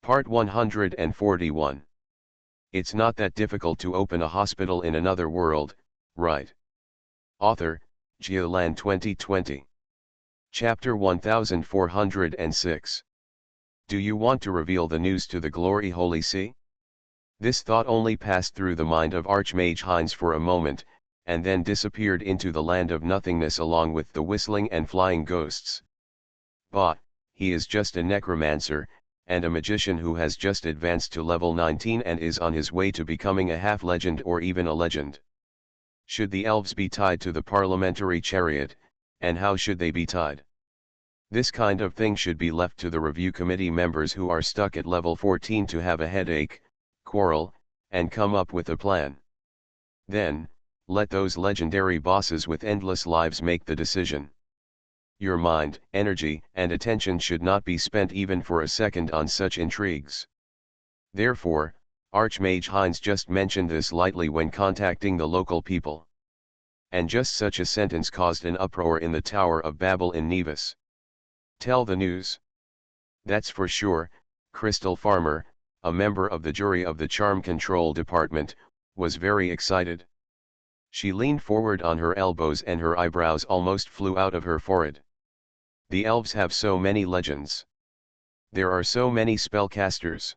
Part 141. It's not that difficult to open a hospital in another world, right? Author, Geoland 2020. Chapter 1406. Do you want to reveal the news to the Glory Holy See? This thought only passed through the mind of Archmage Heinz for a moment, and then disappeared into the land of nothingness along with the whistling and flying ghosts. Bah, he is just a necromancer, and a magician who has just advanced to level 19 and is on his way to becoming a half-legend or even a legend. Should the elves be tied to the parliamentary chariot, and how should they be tied? This kind of thing should be left to the review committee members who are stuck at level 14 to have a headache, quarrel, and come up with a plan. Then, let those legendary bosses with endless lives make the decision. Your mind, energy, and attention should not be spent even for a second on such intrigues. Therefore, Archmage Heinz just mentioned this lightly when contacting the local people. And just such a sentence caused an uproar in the Tower of Babel in Nevis. Tell the news. That's for sure. Crystal Farmer, a member of the jury of the Charm Control Department, was very excited. She leaned forward on her elbows and her eyebrows almost flew out of her forehead. The elves have so many legends. There are so many spellcasters.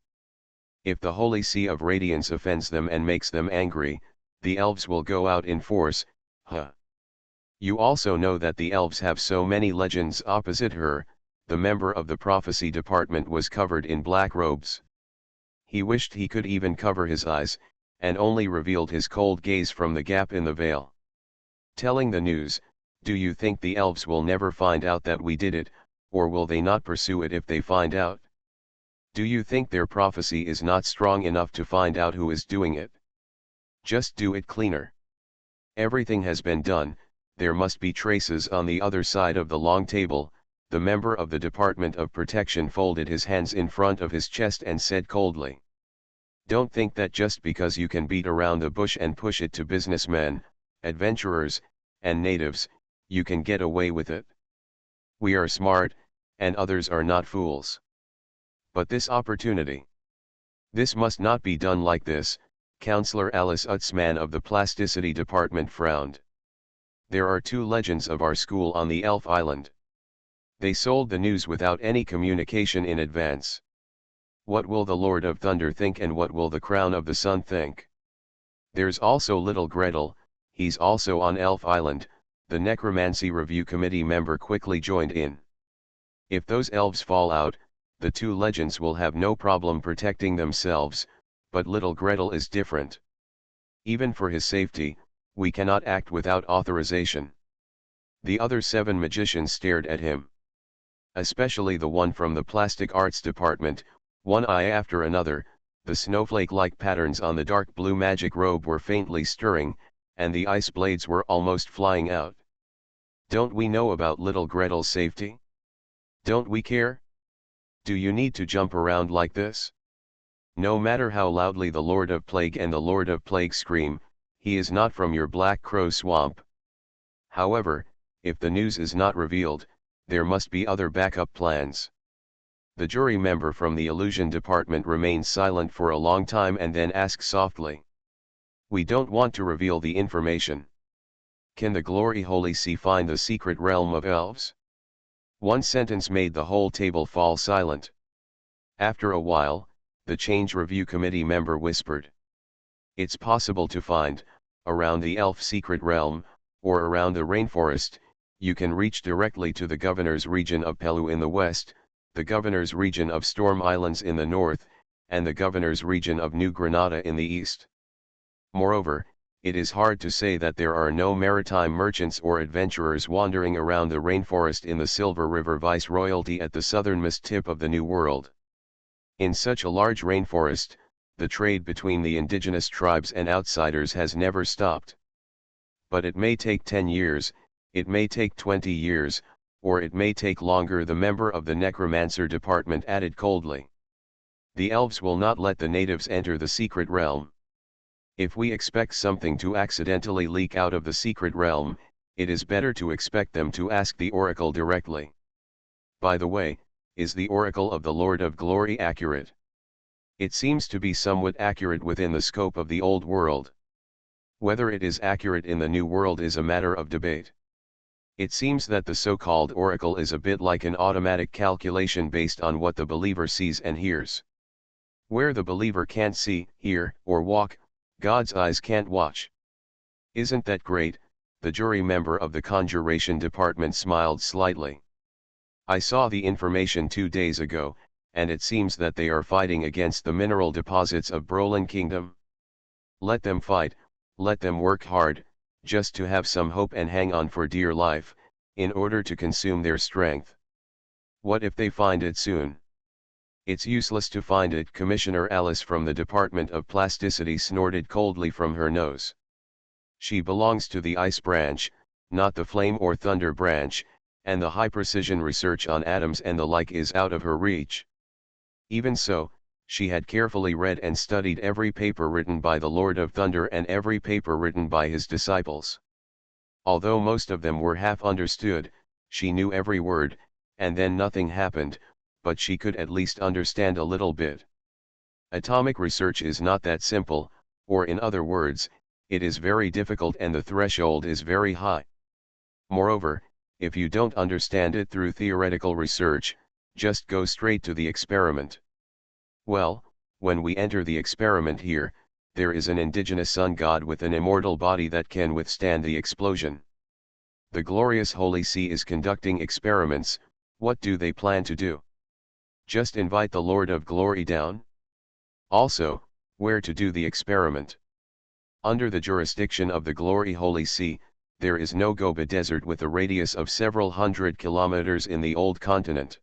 If the Holy Sea of Radiance offends them and makes them angry, the elves will go out in force, huh? You also know that the elves have so many legends. Opposite her, the member of the prophecy department was covered in black robes. He wished he could even cover his eyes, and only revealed his cold gaze from the gap in the veil. Telling the news, do you think the elves will never find out that we did it, or will they not pursue it if they find out? Do you think their prophecy is not strong enough to find out who is doing it? Just do it cleaner. Everything has been done, there must be traces on the other side of the long table. The member of the Department of Protection folded his hands in front of his chest and said coldly. Don't think that just because you can beat around the bush and push it to businessmen, adventurers, and natives, you can get away with it. We are smart, and others are not fools. But this opportunity. This must not be done like this. Counselor Alice Utzman of the Plasticity Department frowned. There are two legends of our school on the Elf Island. They sold the news without any communication in advance. What will the Lord of Thunder think and what will the Crown of the Sun think? There's also little Gretel, he's also on Elf Island. The Necromancy Review Committee member quickly joined in. If those elves fall out, the two legends will have no problem protecting themselves, but little Gretel is different. Even for his safety, we cannot act without authorization. The other 7 magicians stared at him. Especially the one from the Plastic Arts Department, one eye after another, the snowflake-like patterns on the dark blue magic robe were faintly stirring, and the ice blades were almost flying out. Don't we know about little Gretel's safety? Don't we care? Do you need to jump around like this? No matter how loudly the Lord of Plague and the Lord of Plague scream, he is not from your Black Crow swamp. However, if the news is not revealed, there must be other backup plans. The jury member from the Illusion Department remained silent for a long time and then asked softly. We don't want to reveal the information. Can the Glory Holy See find the secret realm of elves? One sentence made the whole table fall silent. After a while, the Change Review Committee member whispered. It's possible to find, around the elf secret realm, or around the rainforest. You can reach directly to the governor's region of Pelu in the west, the governor's region of Storm Islands in the north, and the governor's region of New Granada in the east. Moreover, it is hard to say that there are no maritime merchants or adventurers wandering around the rainforest in the Silver River Viceroyalty at the southernmost tip of the New World. In such a large rainforest, the trade between the indigenous tribes and outsiders has never stopped. But it may take 10 years, it may take 20 years, or it may take longer, the member of the Necromancer Department added coldly. The elves will not let the natives enter the secret realm. If we expect something to accidentally leak out of the secret realm, it is better to expect them to ask the oracle directly. By the way, is the oracle of the Lord of Glory accurate? It seems to be somewhat accurate within the scope of the old world. Whether it is accurate in the new world is a matter of debate. It seems that the so-called oracle is a bit like an automatic calculation based on what the believer sees and hears. Where the believer can't see, hear, or walk, God's eyes can't watch. Isn't that great? The jury member of the conjuration department smiled slightly. I saw the information 2 days ago, and it seems that they are fighting against the mineral deposits of Brolin Kingdom. Let them fight, let them work hard, just to have some hope and hang on for dear life, in order to consume their strength. What if they find it soon? It's useless to find it. Commissioner Alice from the Department of Plasticity snorted coldly from her nose. She belongs to the ice branch, not the flame or thunder branch, and the high-precision research on atoms and the like is out of her reach. Even so, she had carefully read and studied every paper written by the Lord of Thunder and every paper written by his disciples. Although most of them were half understood, she knew every word, and then nothing happened, but she could at least understand a little bit. Atomic research is not that simple, or in other words, it is very difficult and the threshold is very high. Moreover, if you don't understand it through theoretical research, just go straight to the experiment. Well, when we enter the experiment here, there is an indigenous sun god with an immortal body that can withstand the explosion. The glorious Holy See is conducting experiments. What do they plan to do? Just invite the Lord of Glory down? Also, where to do the experiment? Under the jurisdiction of the Glory Holy See, there is no Gobi Desert with a radius of several hundred kilometers in the old continent.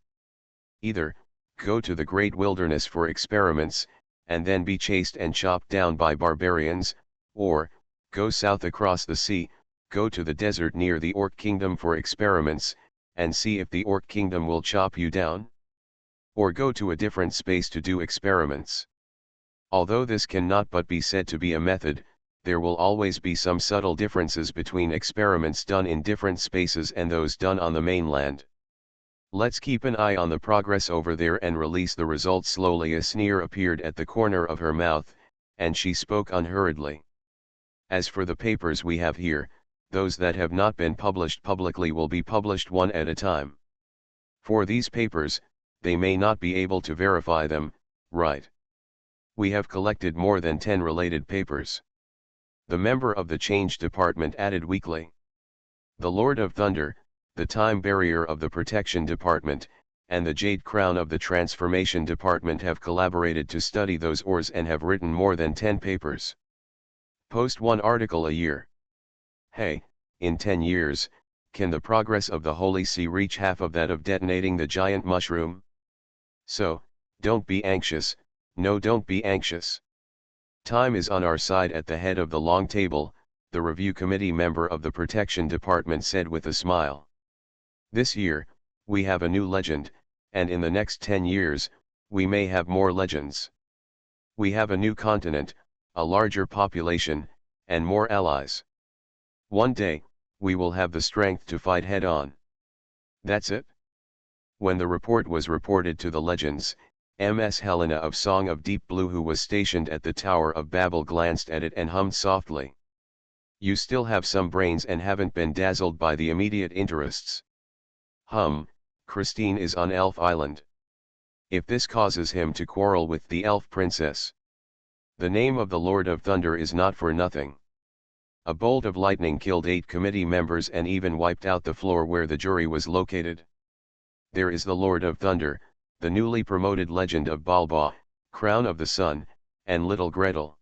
Either, go to the great wilderness for experiments, and then be chased and chopped down by barbarians, or, go south across the sea, go to the desert near the Orc Kingdom for experiments, and see if the Orc Kingdom will chop you down. Or go to a different space to do experiments. Although this cannot but be said to be a method, there will always be some subtle differences between experiments done in different spaces and those done on the mainland. Let's keep an eye on the progress over there and release the results slowly. A sneer appeared at the corner of her mouth, and she spoke unhurriedly. As for the papers we have here, those that have not been published publicly will be published one at a time. For these papers, they may not be able to verify them, right? We have collected more than 10 related papers. The member of the Change Department added weakly. The Lord of Thunder, the Time Barrier of the Protection Department, and the Jade Crown of the Transformation Department have collaborated to study those ores and have written more than 10 papers. Post 1 article a year. Hey, in 10 years, can the progress of the Holy See reach half of that of detonating the giant mushroom? So, don't be anxious, no, don't be anxious. Time is on our side. At the head of the long table, the review committee member of the Protection Department said with a smile. This year, we have a new legend, and in the next 10 years, we may have more legends. We have a new continent, a larger population, and more allies. One day, we will have the strength to fight head-on. That's it? When the report was reported to the legends, Ms. Helena of Song of Deep Blue, who was stationed at the Tower of Babel, glanced at it and hummed softly. You still have some brains and haven't been dazzled by the immediate interests. Christine is on Elf Island. If this causes him to quarrel with the elf princess. The name of the Lord of Thunder is not for nothing. A bolt of lightning killed 8 committee members and even wiped out the floor where the jury was located. There is the Lord of Thunder, the newly promoted legend of Balba, Crown of the Sun, and Little Gretel.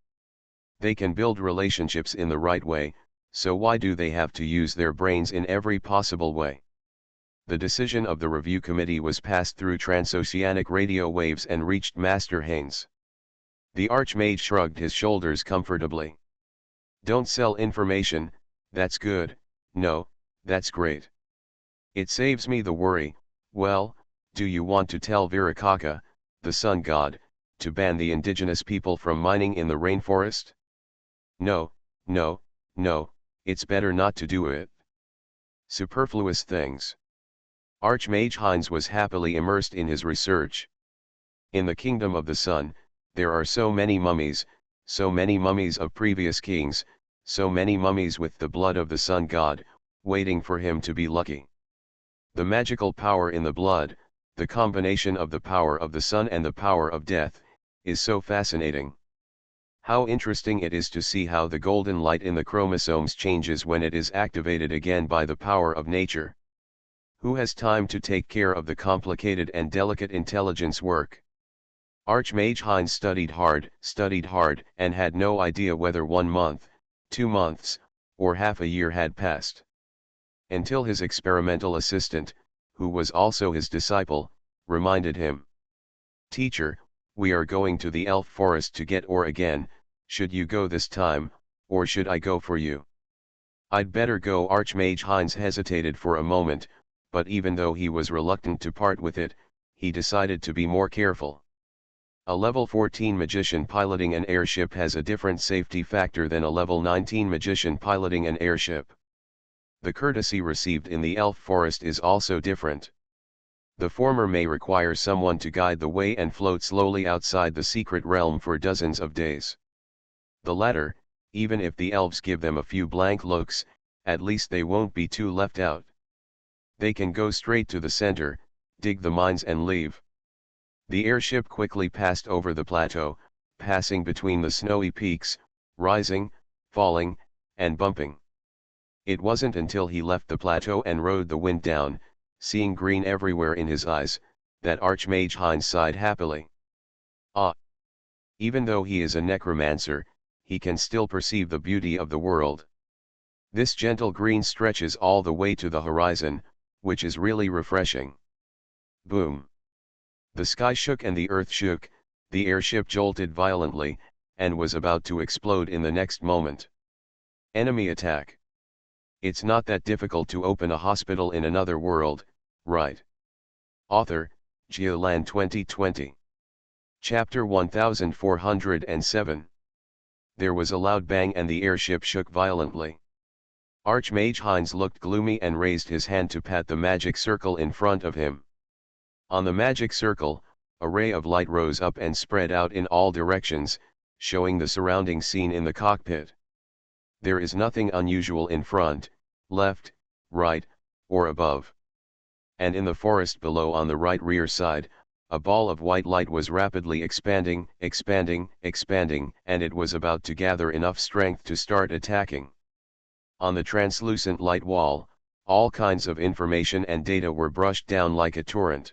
They can build relationships in the right way, so why do they have to use their brains in every possible way? The decision of the review committee was passed through transoceanic radio waves and reached Master Haynes. The Archmage shrugged his shoulders comfortably. Don't sell information, that's good, no, that's great. It saves me the worry. Well, do you want to tell Virakaka, the sun god, to ban the indigenous people from mining in the rainforest? No, no, no, it's better not to do it. Superfluous things. Archmage Hines was happily immersed in his research. In the Kingdom of the Sun, There are so many mummies of previous kings, so many mummies with the blood of the sun god, waiting for him to be lucky. The magical power in the blood, the combination of the power of the sun and the power of death, is so fascinating. How interesting it is to see how the golden light in the chromosomes changes when it is activated again by the power of nature. Who has time to take care of the complicated and delicate intelligence work? Archmage Heinz studied hard, and had no idea whether 1 month, 2 months, or half a year had passed. Until his experimental assistant, who was also his disciple, reminded him. "Teacher, we are going to the elf forest to get ore again, should you go this time, or should I go for you?" "I'd better go." Archmage Heinz hesitated for a moment, but even though he was reluctant to part with it, he decided to be more careful. A level 14 magician piloting an airship has a different safety factor than a level 19 magician piloting an airship. The courtesy received in the elf forest is also different. The former may require someone to guide the way and float slowly outside the secret realm for dozens of days. The latter, even if the elves give them a few blank looks, at least they won't be too left out. They can go straight to the center, dig the mines and leave. The airship quickly passed over the plateau, passing between the snowy peaks, rising, falling, and bumping. It wasn't until he left the plateau and rode the wind down, seeing green everywhere in his eyes, that Archmage Heinz sighed happily. Ah! Even though he is a necromancer, he can still perceive the beauty of the world. This gentle green stretches all the way to the horizon, which is really refreshing. Boom! The sky shook and the earth shook, the airship jolted violently, and was about to explode in the next moment. Enemy attack. It's not that difficult to open a hospital in another world, right? Author, Geoland 2020. Chapter 1407. There was a loud bang and the airship shook violently. Archmage Heinz looked gloomy and raised his hand to pat the magic circle in front of him. On the magic circle, a ray of light rose up and spread out in all directions, showing the surrounding scene in the cockpit. There is nothing unusual in front, left, right, or above. And in the forest below on the right rear side, a ball of white light was rapidly expanding, and it was about to gather enough strength to start attacking. On the translucent light wall, all kinds of information and data were brushed down like a torrent.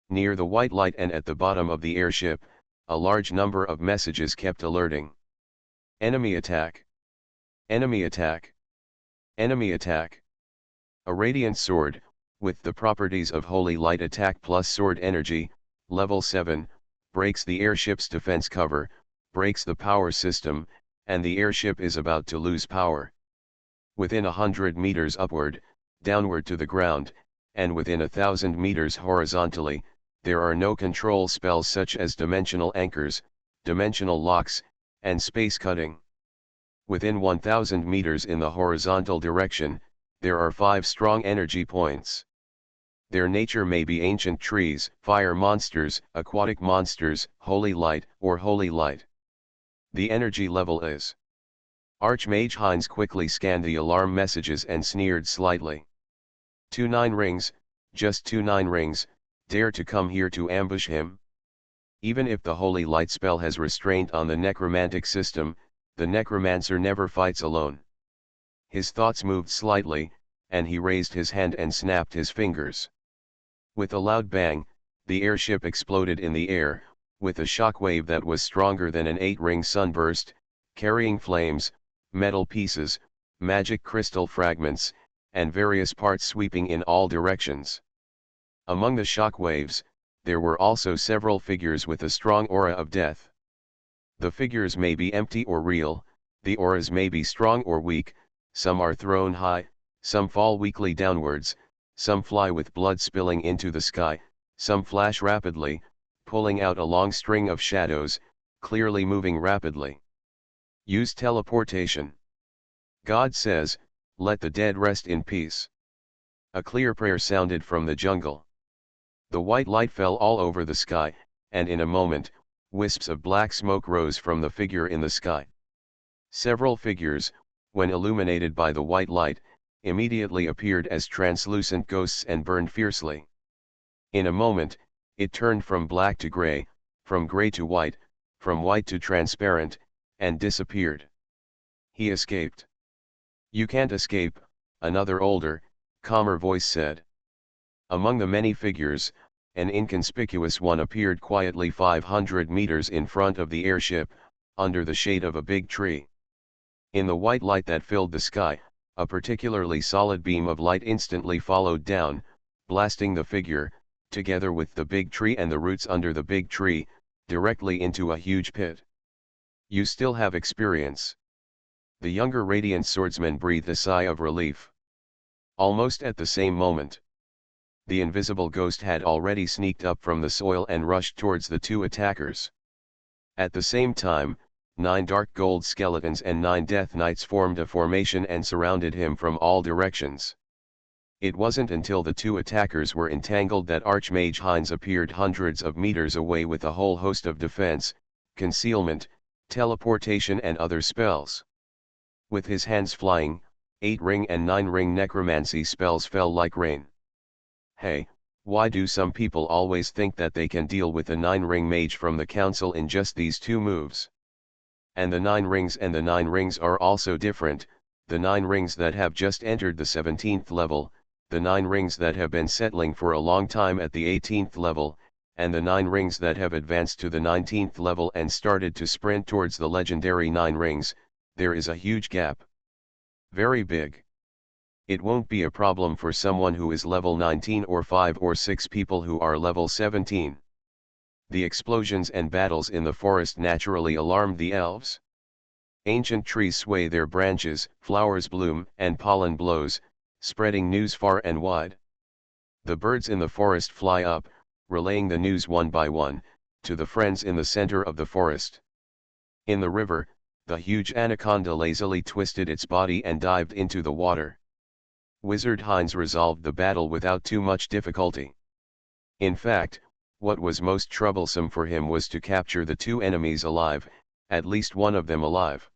Near the white light and at the bottom of the airship, a large number of messages kept alerting. Enemy attack! Enemy attack! Enemy attack! A radiant sword, with the properties of holy light attack plus sword energy, level 7, breaks the airship's defense cover, breaks the power system, and the airship is about to lose power. Within 100 meters upward, downward to the ground, and within 1,000 meters horizontally, there are no control spells such as dimensional anchors, dimensional locks, and space cutting. Within 1,000 meters in the horizontal direction, there are 5 strong energy points. Their nature may be ancient trees, fire monsters, aquatic monsters, holy light, or holy light. The energy level is. Archmage Heinz quickly scanned the alarm messages and sneered slightly. 2 9 rings, just 2 9 rings, dare to come here to ambush him? Even if the holy light spell has restraint on the necromantic system, the necromancer never fights alone. His thoughts moved slightly, and he raised his hand and snapped his fingers. With a loud bang, the airship exploded in the air, with a shockwave that was stronger than an 8-ring sunburst, carrying flames, metal pieces, magic crystal fragments, and various parts sweeping in all directions. Among the shockwaves, there were also several figures with a strong aura of death. The figures may be empty or real, the auras may be strong or weak, some are thrown high, some fall weakly downwards, some fly with blood spilling into the sky, some flash rapidly, pulling out a long string of shadows, clearly moving rapidly. Use teleportation. God says, "Let the dead rest in peace." A clear prayer sounded from the jungle. The white light fell all over the sky, and in a moment, wisps of black smoke rose from the figure in the sky. Several figures, when illuminated by the white light, immediately appeared as translucent ghosts and burned fiercely. In a moment, it turned from black to gray, from gray to white, from white to transparent, and disappeared. He escaped. "You can't escape," another older, calmer voice said. Among the many figures, an inconspicuous one appeared quietly 500 meters in front of the airship, under the shade of a big tree. In the white light that filled the sky, a particularly solid beam of light instantly followed down, blasting the figure, together with the big tree and the roots under the big tree, directly into a huge pit. "You still have experience." The younger radiant swordsman breathed a sigh of relief. Almost at the same moment, the invisible ghost had already sneaked up from the soil and rushed towards the two attackers. At the same time, 9 dark gold skeletons and 9 death knights formed a formation and surrounded him from all directions. It wasn't until the two attackers were entangled that Archmage Heinz appeared hundreds of meters away with a whole host of defense, concealment, teleportation and other spells. With his hands flying, 8-ring and 9-ring necromancy spells fell like rain. Hey, why do some people always think that they can deal with a 9-ring mage from the council in just these 2 moves? And the 9 rings and the 9 rings are also different, the 9 rings that have just entered the 17th level, the 9 rings that have been settling for a long time at the 18th level, and the 9 rings that have advanced to the 19th level and started to sprint towards the legendary 9 rings. There is a huge gap. Very big. It won't be a problem for someone who is level 19 or 5 or 6 people who are level 17. The explosions and battles in the forest naturally alarmed the elves. Ancient trees sway their branches, flowers bloom, and pollen blows, spreading news far and wide. The birds in the forest fly up, relaying the news one by one, to the friends in the center of the forest. In the river, the huge anaconda lazily twisted its body and dived into the water. Wizard Heinz resolved the battle without too much difficulty. In fact, what was most troublesome for him was to capture the 2 enemies alive, at least one of them alive.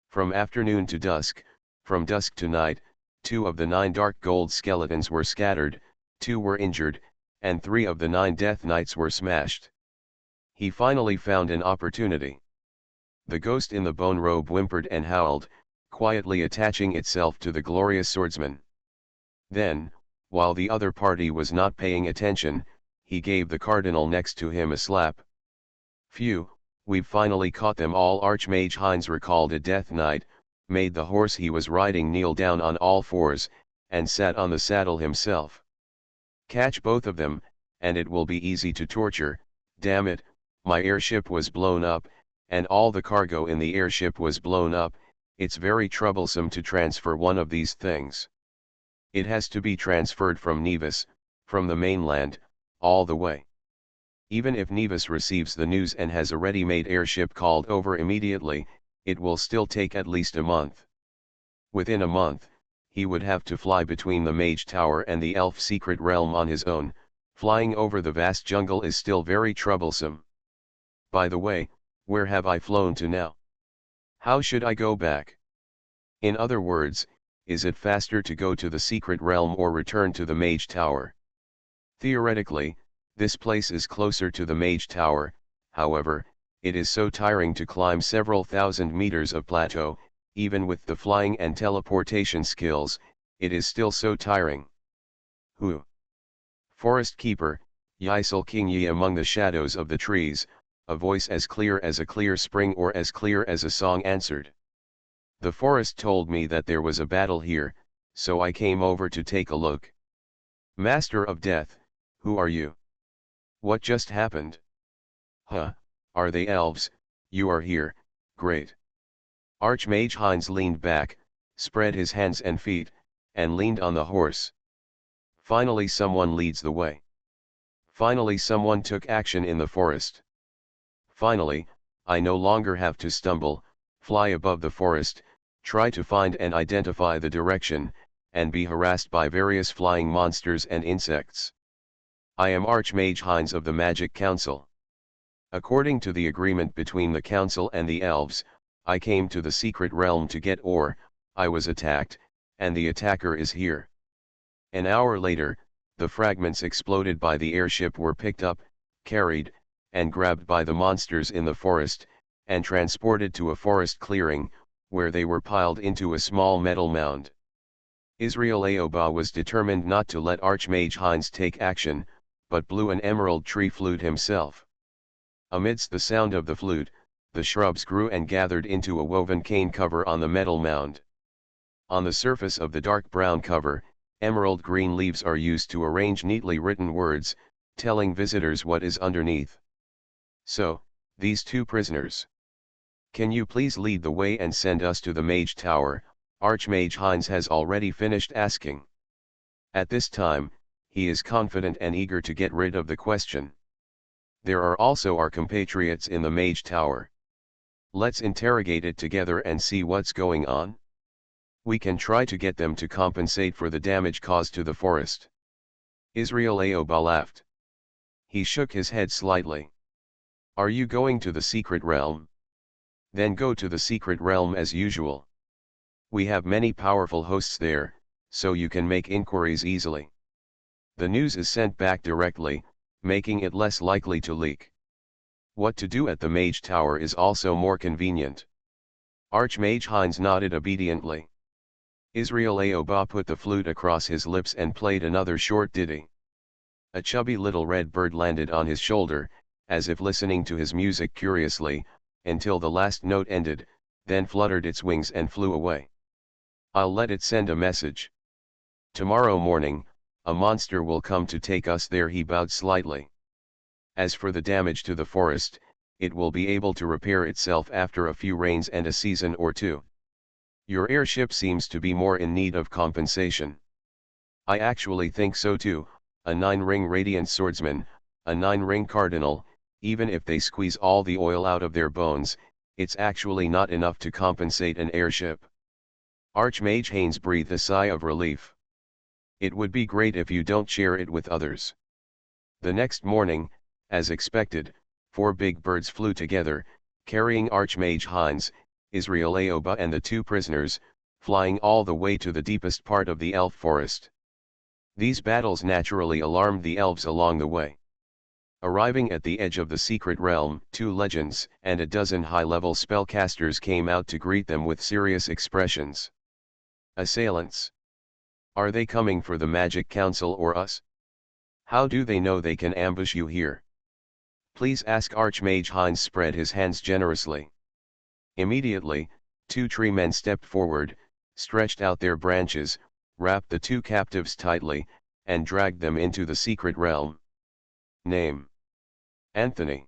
From afternoon to dusk, from dusk to night, 2 of the 9 dark gold skeletons were scattered, 2 were injured, and 3 of the 9 death knights were smashed. He finally found an opportunity. The ghost in the bone robe whimpered and howled, quietly attaching itself to the glorious swordsman. Then, while the other party was not paying attention, he gave the cardinal next to him a slap. "Phew, we've finally caught them all." Archmage Heinz recalled a death knight, made the horse he was riding kneel down on all fours, and sat on the saddle himself. "Catch both of them, and it will be easy to torture. Damn it, my airship was blown up, and all the cargo in the airship was blown up. It's very troublesome to transfer one of these things. It has to be transferred from Nevis, from the mainland, all the way. Even if Nevis receives the news and has a ready-made airship called over immediately, it will still take at least a month. Within a month, he would have to fly between the Mage Tower and the Elf secret realm on his own. Flying over the vast jungle is still very troublesome. By the way, where have I flown to now? How should I go back? In other words, is it faster to go to the secret realm or return to the Mage Tower? Theoretically, this place is closer to the Mage Tower. However, it is so tiring to climb several thousand meters of plateau. Even with the flying and teleportation skills, it is still so tiring. Who? Forest Keeper, Yisel King Yi. Among the shadows of the trees, a voice as clear as a clear spring or as clear as a song answered. "The forest told me that there was a battle here, so I came over to take a look." "Master of Death, who are you? What just happened?" "Huh, are they elves? You are here, great." Archmage Heinz leaned back, spread his hands and feet, and leaned on the horse. Finally someone leads the way. Finally someone took action in the forest. Finally, I no longer have to stumble, fly above the forest, try to find and identify the direction, and be harassed by various flying monsters and insects. I am Archmage Heinz of the Magic Council. According to the agreement between the council and the elves, I came to the secret realm to get ore. I was attacked, and the attacker is here. An hour later, the fragments exploded by the airship were picked up, carried, and grabbed by the monsters in the forest, and transported to a forest clearing, where they were piled into a small metal mound. Israel Aoba was determined not to let Archmage Hines take action, but blew an emerald tree flute himself. Amidst the sound of the flute, the shrubs grew and gathered into a woven cane cover on the metal mound. On the surface of the dark brown cover, emerald green leaves are used to arrange neatly written words, telling visitors what is underneath. So, these two prisoners. Can you please lead the way and send us to the Mage Tower? Archmage Hines has already finished asking. At this time, he is confident and eager to get rid of the question. There are also our compatriots in the Mage Tower. Let's interrogate it together and see what's going on. We can try to get them to compensate for the damage caused to the forest. Israel Aoba laughed. He shook his head slightly. Are you going to the secret realm? Then go to the secret realm as usual. We have many powerful hosts there, so you can make inquiries easily. The news is sent back directly, making it less likely to leak. What to do at the Mage Tower is also more convenient. Archmage Hines nodded obediently. Israel Aoba put the flute across his lips and played another short ditty. A chubby little red bird landed on his shoulder, as if listening to his music curiously, until the last note ended, then fluttered its wings and flew away. I'll let it send a message. Tomorrow morning, a monster will come to take us there. He bowed slightly. As for the damage to the forest, it will be able to repair itself after a few rains and a season or two. Your airship seems to be more in need of compensation. I actually think so too. A 9-ring radiant swordsman, a 9-ring cardinal, even if they squeeze all the oil out of their bones, it's actually not enough to compensate an airship. Archmage Hines breathed a sigh of relief. It would be great if you don't share it with others. The next morning, as expected, 4 big birds flew together, carrying Archmage Hines, Israel Aoba and the 2 prisoners, flying all the way to the deepest part of the elf forest. These battles naturally alarmed the elves along the way. Arriving at the edge of the secret realm, 2 legends and a dozen high-level spellcasters came out to greet them with serious expressions. Assailants. Are they coming for the Magic Council or us? How do they know they can ambush you here? Please ask. Archmage Hines spread his hands generously. Immediately, 2 tree men stepped forward, stretched out their branches, wrapped the 2 captives tightly, and dragged them into the secret realm. Name: Anthony.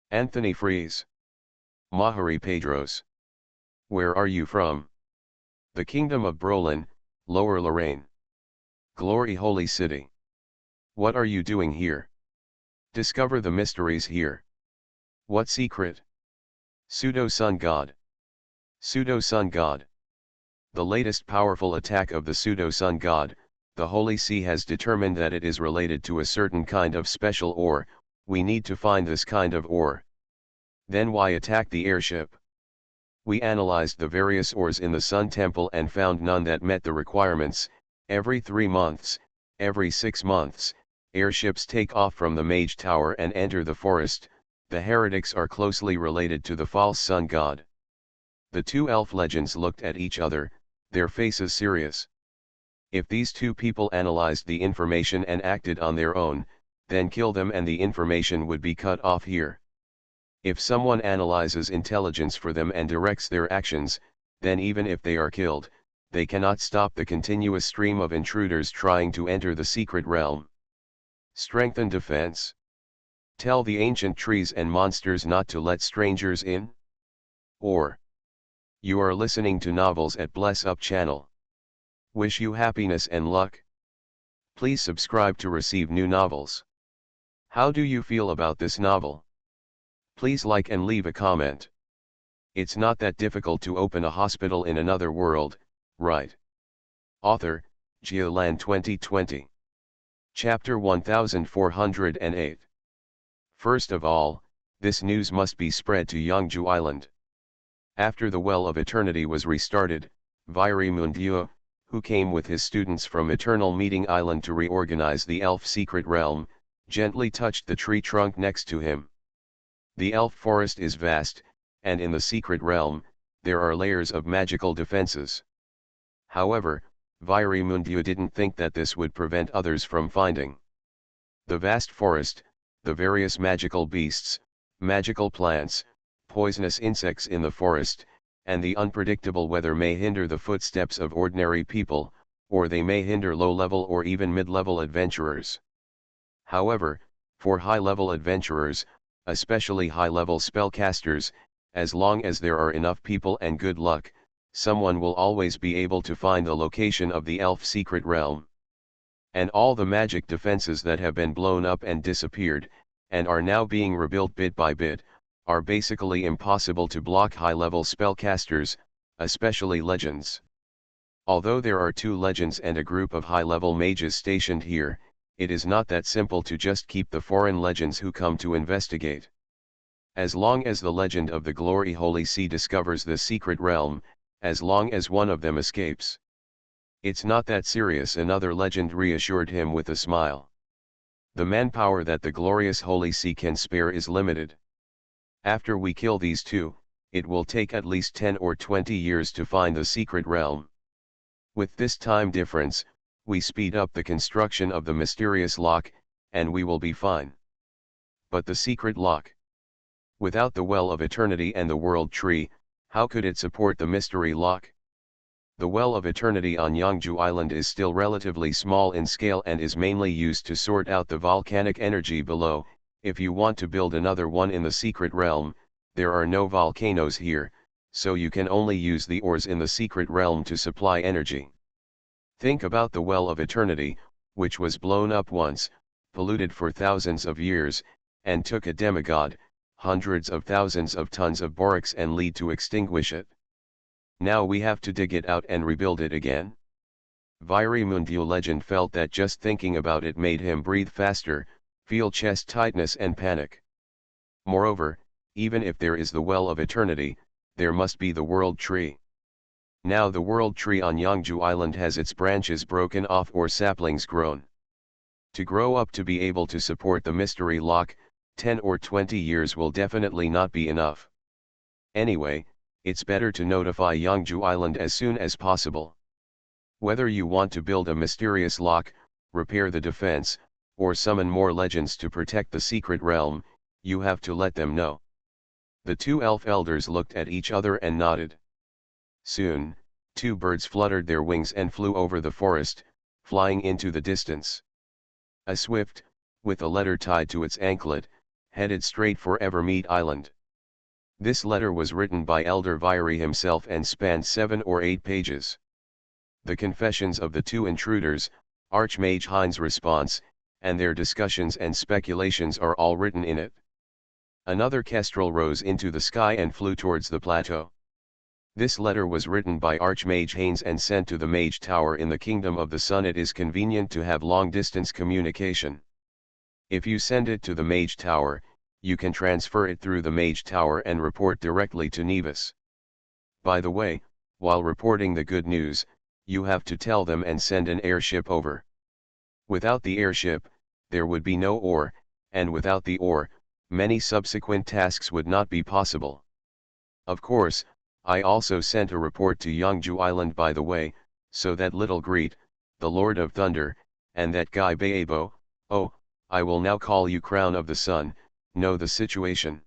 Anthony Freeze. Mahari Pedros. Where are you from? The Kingdom of Brolin, Lower Lorraine. Glory Holy City. What are you doing here? Discover the mysteries here. What secret? Pseudo-Sun God. Pseudo-Sun God. The latest powerful attack of the Pseudo-Sun God, the Holy See has determined that it is related to a certain kind of special ore. We need to find this kind of ore. Then why attack the airship? We analyzed the various ores in the Sun Temple and found none that met the requirements. Every 3 months, every 6 months, airships take off from the Mage Tower and enter the forest. The heretics are closely related to the false sun god. The 2 elf legends looked at each other, their faces serious. If these 2 people analyzed the information and acted on their own, then kill them and the information would be cut off here. If someone analyzes intelligence for them and directs their actions, then even if they are killed, they cannot stop the continuous stream of intruders trying to enter the secret realm. Strengthen defense. Tell the ancient trees and monsters not to let strangers in. Or. You are listening to Novels at Bless Up channel. Wish you happiness and luck. Please subscribe to receive new novels. How do you feel about this novel? Please like and leave a comment. It's not that difficult to open a hospital in another world, right? Author, Geoland 2020. Chapter 1408. First of all, This news must be spread to Yangju Island. After the Well of Eternity was restarted, Vairi Mundio, who came with his students from Eternal Meeting Island to reorganize the elf secret realm, gently touched the tree trunk next to him. The elf forest is vast, and in the secret realm, there are layers of magical defenses. However, Vairi Mundio didn't think that this would prevent others from finding the vast forest, the various magical beasts, magical plants, poisonous insects in the forest, and the unpredictable weather may hinder the footsteps of ordinary people, or they may hinder low-level or even mid-level adventurers. However, for high-level adventurers, especially high-level spellcasters, as long as there are enough people and good luck, someone will always be able to find the location of the elf secret realm. And all the magic defenses that have been blown up and disappeared, and are now being rebuilt bit by bit, are basically impossible to block high-level spellcasters, especially legends. Although there are 2 legends and a group of high-level mages stationed here, it is not that simple to just keep the foreign legends who come to investigate. As long as the legend of the Glory Holy Sea discovers the secret realm, as long as one of them escapes, it's not that serious, another legend reassured him with a smile. The manpower that the glorious Holy Sea can spare is limited. After we kill these 2, it will take at least 10 or 20 years to find the secret realm. With this time difference, we speed up the construction of the mysterious lock, and we will be fine. But the secret lock? Without the Well of Eternity and the World Tree, how could it support the mystery lock? The Well of Eternity on Yangju Island is still relatively small in scale and is mainly used to sort out the volcanic energy below. If you want to build another one in the secret realm, there are no volcanoes here, so you can only use the ores in the secret realm to supply energy. Think about the Well of Eternity, which was blown up once, polluted for thousands of years, and took a demigod, hundreds of thousands of tons of borax and lead to extinguish it. Now we have to dig it out and rebuild it again. Vairi Mundio legend felt that just thinking about it made him breathe faster, feel chest tightness and panic. Moreover, even if there is the Well of Eternity, there must be the World Tree. Now the World Tree on Yangju Island has its branches broken off or saplings grown. To grow up to be able to support the mystery lock, 10 or 20 years will definitely not be enough. Anyway, it's better to notify Yangju Island as soon as possible. Whether you want to build a mysterious lock, repair the defense, or summon more legends to protect the secret realm, you have to let them know. The 2 elf elders looked at each other and nodded. Soon, 2 birds fluttered their wings and flew over the forest, flying into the distance. A swift, with a letter tied to its anklet, headed straight for Evermeet Island. This letter was written by Elder Vairi himself and spanned 7 or 8 pages. The confessions of the 2 intruders, Archmage Hein's response, and their discussions and speculations are all written in it. Another kestrel rose into the sky and flew towards the plateau. This letter was written by Archmage Haynes and sent to the Mage Tower in the Kingdom of the Sun. It is convenient to have long-distance communication. If you send it to the Mage Tower, you can transfer it through the Mage Tower and report directly to Nevis. By the way, while reporting the good news, you have to tell them and send an airship over. Without the airship, there would be no ore, and without the ore, many subsequent tasks would not be possible. Of course, I also sent a report to Yangju Island by the way, so that Little Greet, the Lord of Thunder, and that guy Baebo, oh, I will now call you Crown of the Sun, know the situation.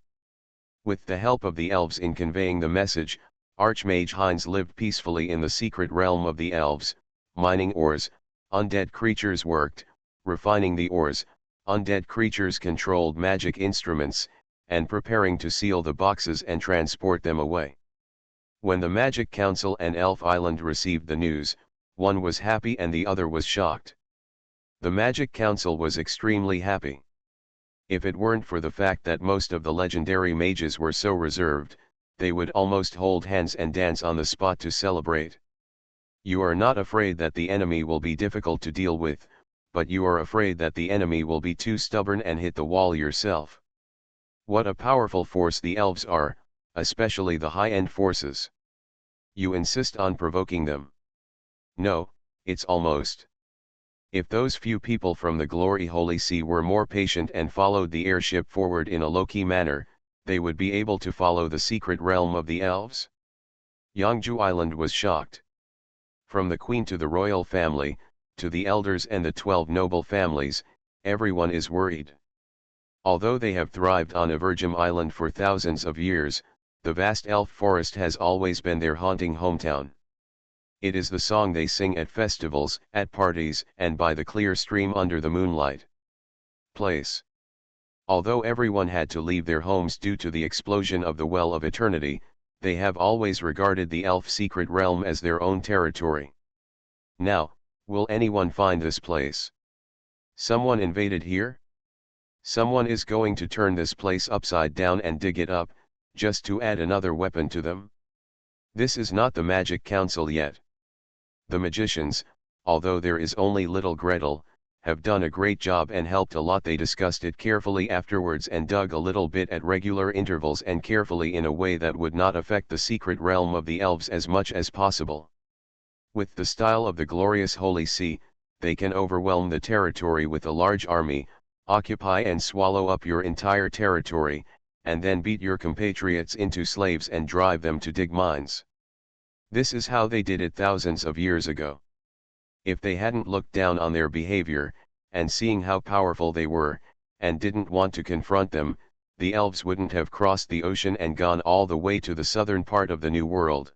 With the help of the elves in conveying the message, Archmage Heinz lived peacefully in the secret realm of the elves, mining ores, undead creatures worked, refining the ores, undead creatures controlled magic instruments, and preparing to seal the boxes and transport them away. When the Magic Council and Elf Island received the news, one was happy and the other was shocked. The Magic Council was extremely happy. If it weren't for the fact that most of the legendary mages were so reserved, they would almost hold hands and dance on the spot to celebrate. You are not afraid that the enemy will be difficult to deal with, but you are afraid that the enemy will be too stubborn and hit the wall yourself. What a powerful force the elves are, especially the high-end forces. You insist on provoking them. No, it's almost. If those few people from the Glory Holy See were more patient and followed the airship forward in a low-key manner, they would be able to follow the secret realm of the elves. Yangju Island was shocked. From the queen to the royal family, to the elders and the 12 noble families, everyone is worried. Although they have thrived on Evergem Island for thousands of years, the vast elf forest has always been their haunting hometown. It is the song they sing at festivals, at parties, and by the clear stream under the moonlight. Place. Although everyone had to leave their homes due to the explosion of the Well of Eternity, they have always regarded the elf secret realm as their own territory. Now, will anyone find this place? Someone invaded here? Someone is going to turn this place upside down and dig it up, just to add another weapon to them? This is not the Magic Council yet. The magicians, although there is only little Gretel, have done a great job and helped a lot. They discussed it carefully afterwards and dug a little bit at regular intervals and carefully in a way that would not affect the secret realm of the elves as much as possible. With the style of the glorious Holy See, they can overwhelm the territory with a large army, occupy and swallow up your entire territory, and then beat your compatriots into slaves and drive them to dig mines. This is how they did it thousands of years ago. If they hadn't looked down on their behavior, and seeing how powerful they were, and didn't want to confront them, the elves wouldn't have crossed the ocean and gone all the way to the southern part of the New World.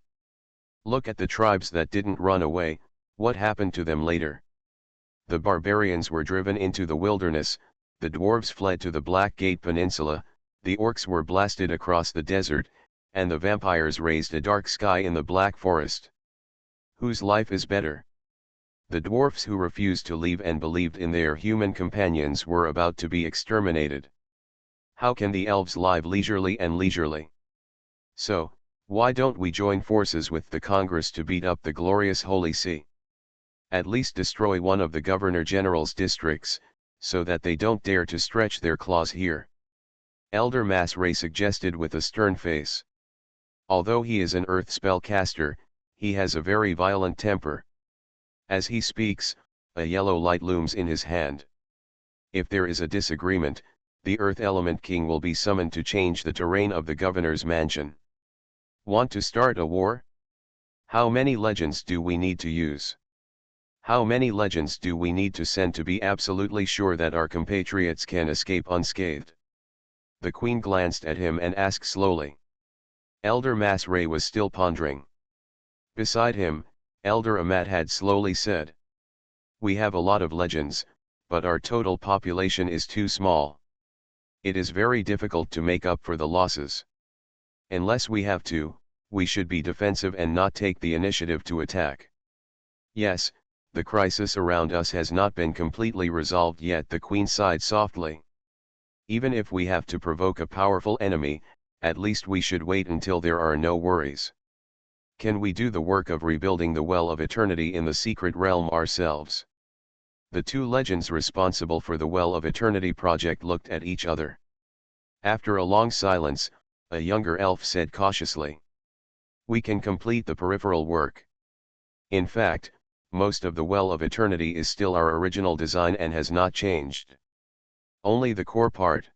Look at the tribes that didn't run away. What happened to them later? The barbarians were driven into the wilderness, the dwarves fled to the Black Gate Peninsula, the orcs were blasted across the desert, and the vampires raised a dark sky in the Black Forest. Whose life is better? The dwarfs who refused to leave and believed in their human companions were about to be exterminated. How can the elves live leisurely and leisurely? So, why don't we join forces with the Congress to beat up the glorious Holy See? At least destroy one of the Governor-General's districts, so that they don't dare to stretch their claws here. Elder Mass Ray suggested with a stern face. Although he is an earth spellcaster, he has a very violent temper. As he speaks, a yellow light looms in his hand. If there is a disagreement, the Earth Element King will be summoned to change the terrain of the governor's mansion. Want to start a war? How many legends do we need to use? How many legends do we need to send to be absolutely sure that our compatriots can escape unscathed? The Queen glanced at him and asked slowly. Elder Mass Ray was still pondering. Beside him, Elder Amat had slowly said. We have a lot of legends, but our total population is too small. It is very difficult to make up for the losses. Unless we have to, we should be defensive and not take the initiative to attack. Yes, the crisis around us has not been completely resolved yet, the Queen sighed softly. Even if we have to provoke a powerful enemy, at least we should wait until there are no worries. Can we do the work of rebuilding the Well of Eternity in the secret realm ourselves? The two legends responsible for the Well of Eternity project looked at each other. After a long silence, a younger elf said cautiously. We can complete the peripheral work. In fact, most of the Well of Eternity is still our original design and has not changed. Only the core part.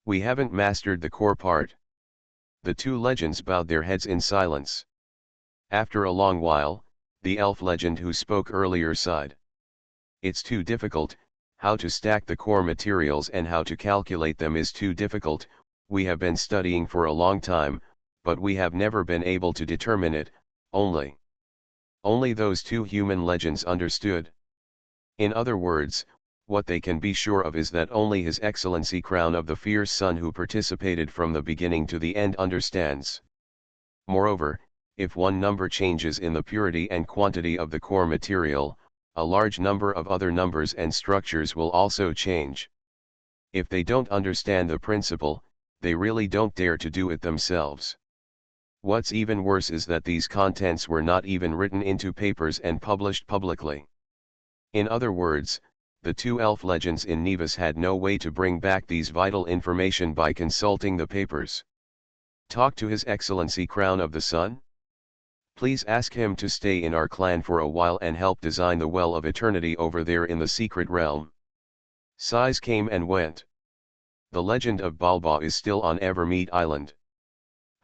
We haven't mastered the core part. The two legends bowed their heads in silence. After a long while, the elf legend who spoke earlier sighed. It's too difficult. How to stack the core materials and how to calculate them is too difficult. We have been studying for a long time, but we have never been able to determine it. Only those two human legends understood. In other words, what they can be sure of is that only His Excellency Crown of the Fierce Sun, who participated from the beginning to the end, understands. Moreover, if one number changes in the purity and quantity of the core material, a large number of other numbers and structures will also change. If they don't understand the principle, they really don't dare to do it themselves. What's even worse is that these contents were not even written into papers and published publicly. In other words, the two elf legends in Nevis had no way to bring back these vital information by consulting the papers. Talk to His Excellency Crown of the Sun? Please ask him to stay in our clan for a while and help design the Well of Eternity over there in the secret realm. Sighs came and went. The legend of Balba is still on Evermeet Island.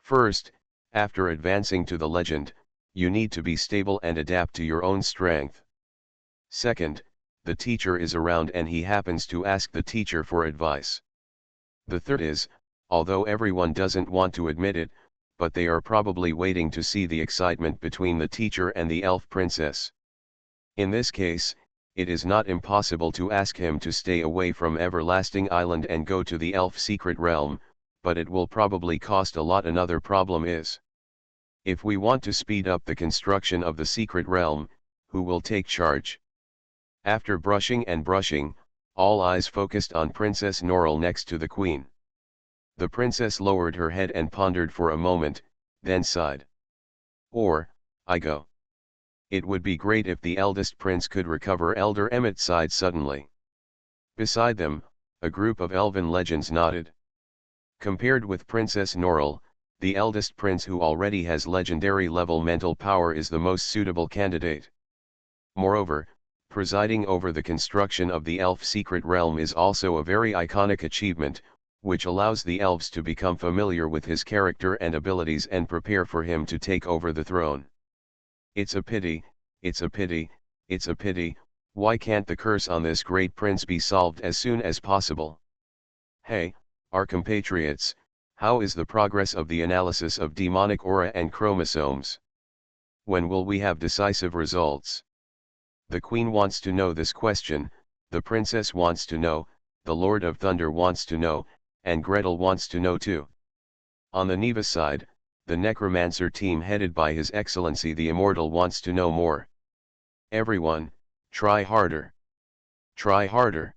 First, after advancing to the legend, you need to be stable and adapt to your own strength. Second, the teacher is around and he happens to ask the teacher for advice. The third is, although everyone doesn't want to admit it, but they are probably waiting to see the excitement between the teacher and the elf princess. In this case, it is not impossible to ask him to stay away from Everlasting Island and go to the elf secret realm, but it will probably cost a lot. Another problem is, if we want to speed up the construction of the secret realm, who will take charge? After brushing and brushing, all eyes focused on Princess Norrell next to the queen. The princess lowered her head and pondered for a moment, then sighed. I go. It would be great if the eldest prince could recover. Elder Emmett sighed suddenly. Beside them, a group of elven legends nodded. Compared with Princess Norrell, the eldest prince who already has legendary level mental power is the most suitable candidate. Moreover, presiding over the construction of the elf secret realm is also a very iconic achievement, which allows the elves to become familiar with his character and abilities and prepare for him to take over the throne. It's a pity, it's a pity, it's a pity, why can't the curse on this great prince be solved as soon as possible? Hey, our compatriots, how is the progress of the analysis of demonic aura and chromosomes? When will we have decisive results? The Queen wants to know this question, the Princess wants to know, the Lord of Thunder wants to know, and Gretel wants to know too. On the Nevis side, the Necromancer team headed by His Excellency the Immortal wants to know more. Everyone, try harder. Try harder.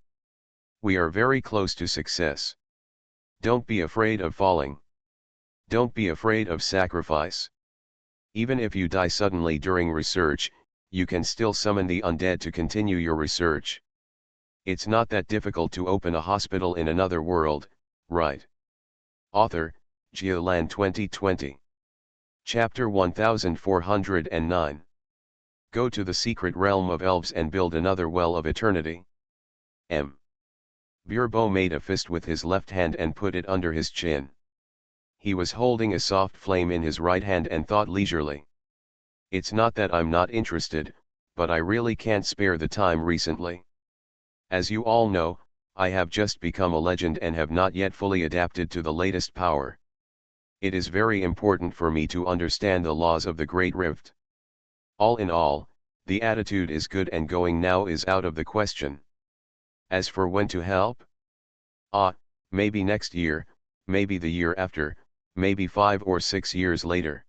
We are very close to success. Don't be afraid of falling. Don't be afraid of sacrifice. Even if you die suddenly during research, you can still summon the undead to continue your research. It's not that difficult to open a hospital in another world, right? Author, Geoland 2020. Chapter 1409. Go to the secret realm of elves and build another well of eternity. M. Burbo made a fist with his left hand and put it under his chin. He was holding a soft flame in his right hand and thought leisurely. It's not that I'm not interested, but I really can't spare the time recently. As you all know, I have just become a legend and have not yet fully adapted to the latest power. It is very important for me to understand the laws of the Great Rift. All in all, the attitude is good and going now is out of the question. As for when to help? Maybe next year, maybe the year after, maybe 5 or 6 years later.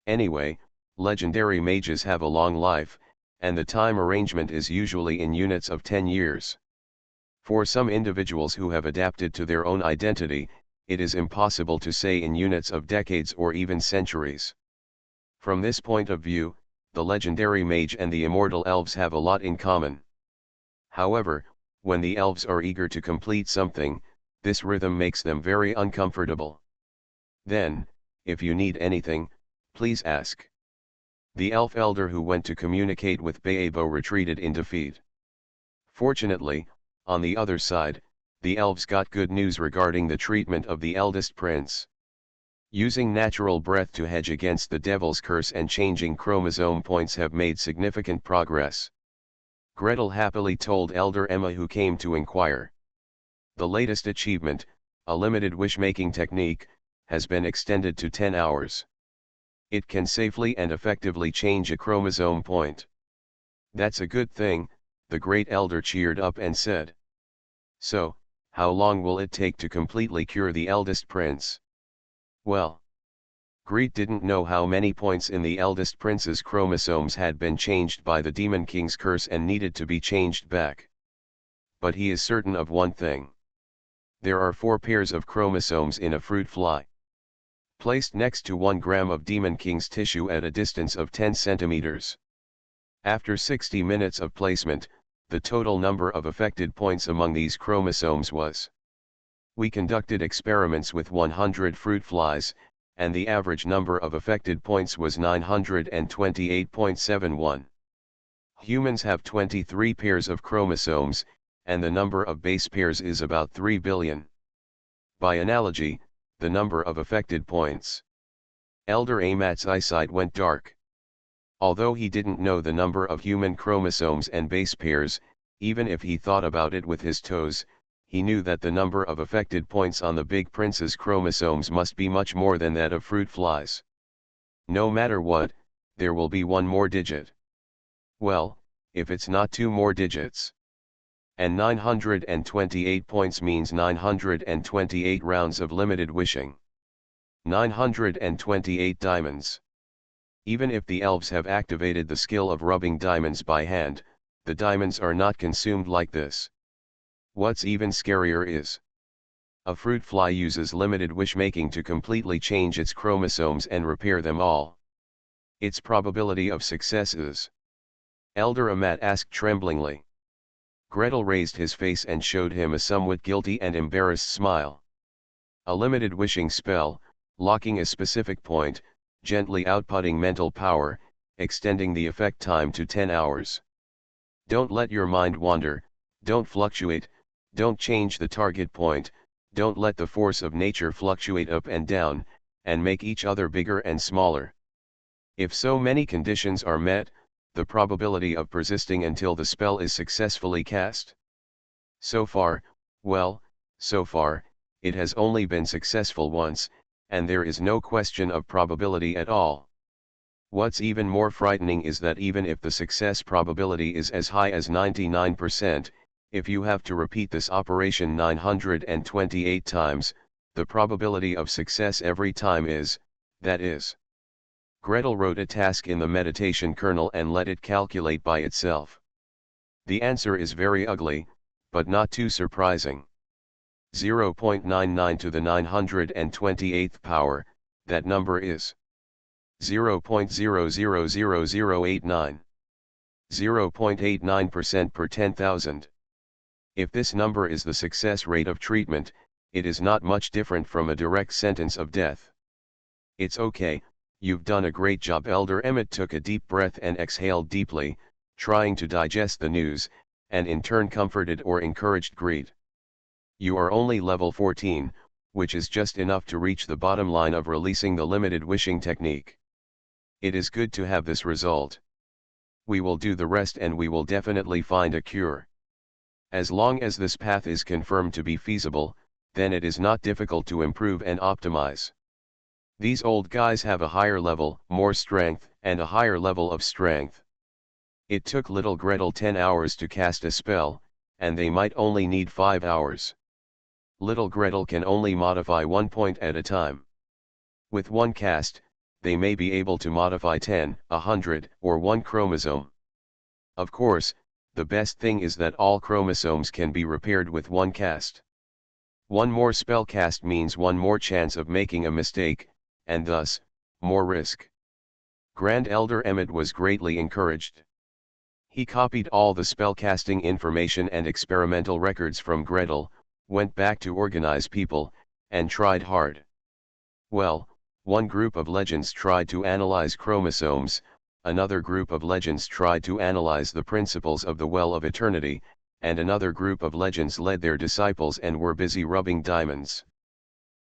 Anyway, legendary mages have a long life, and the time arrangement is usually in units of 10 years. For some individuals who have adapted to their own identity, it is impossible to say in units of decades or even centuries. From this point of view, the legendary mage and the immortal elves have a lot in common. However, when the elves are eager to complete something, this rhythm makes them very uncomfortable. Then, if you need anything, please ask. The elf elder who went to communicate with Baebo retreated in defeat. Fortunately, on the other side, the elves got good news regarding the treatment of the eldest prince. Using natural breath to hedge against the devil's curse and changing chromosome points have made significant progress. Gretel happily told Elder Emma, who came to inquire. The latest achievement, a limited wish-making technique, has been extended to 10 hours. It can safely and effectively change a chromosome point. That's a good thing, the great elder cheered up and said. So, how long will it take to completely cure the eldest prince? Well, Greet didn't know how many points in the eldest prince's chromosomes had been changed by the Demon King's curse and needed to be changed back. But he is certain of one thing. There are 4 pairs of chromosomes in a fruit fly. Placed next to 1 gram of Demon King's tissue at a distance of 10 centimeters. After 60 minutes of placement, the total number of affected points among these chromosomes was. We conducted experiments with 100 fruit flies, and the average number of affected points was 928.71. Humans have 23 pairs of chromosomes, and the number of base pairs is about 3 billion. By analogy, the number of affected points. Elder Amat's eyesight went dark. Although he didn't know the number of human chromosomes and base pairs, even if he thought about it with his toes, he knew that the number of affected points on the big prince's chromosomes must be much more than that of fruit flies. No matter what, there will be one more digit. Well, if it's not two more digits. And 928 points means 928 rounds of limited wishing. 928 diamonds. Even if the elves have activated the skill of rubbing diamonds by hand, the diamonds are not consumed like this. What's even scarier is, a fruit fly uses limited wish-making to completely change its chromosomes and repair them all. Its probability of success is. Elder Amat asked tremblingly. Gretel raised his face and showed him a somewhat guilty and embarrassed smile. A limited wishing spell, locking a specific point, gently outputting mental power, extending the effect time to 10 hours. Don't let your mind wander, don't fluctuate, don't change the target point, don't let the force of nature fluctuate up and down, and make each other bigger and smaller. If so many conditions are met, the probability of persisting until the spell is successfully cast. So far, it has only been successful once, and there is no question of probability at all. What's even more frightening is that even if the success probability is as high as 99%, if you have to repeat this operation 928 times, the probability of success every time is, that is. Gretel wrote a task in the meditation kernel and let it calculate by itself. The answer is very ugly, but not too surprising. 0.99 to the 928th power, that number is 0.000089. 0.89% per 10,000. If this number is the success rate of treatment, it is not much different from a direct sentence of death. It's okay, you've done a great job. Elder Emmett took a deep breath and exhaled deeply, trying to digest the news, and in turn comforted or encouraged greed. You are only level 14, which is just enough to reach the bottom line of releasing the limited wishing technique. It is good to have this result. We will do the rest and we will definitely find a cure. As long as this path is confirmed to be feasible, then it is not difficult to improve and optimize. These old guys have a higher level, more strength, and a higher level of strength. It took little Gretel 10 hours to cast a spell, and they might only need 5 hours. Little Gretel can only modify 1 point at a time. With one cast, they may be able to modify 10, 100, or 1 chromosome. Of course, the best thing is that all chromosomes can be repaired with one cast. One more spell cast means one more chance of making a mistake, and thus, more risk. Grand Elder Emmett was greatly encouraged. He copied all the spellcasting information and experimental records from Gretel, went back to organize people, and tried hard. Well, one group of legends tried to analyze chromosomes, another group of legends tried to analyze the principles of the Well of Eternity, and another group of legends led their disciples and were busy rubbing diamonds.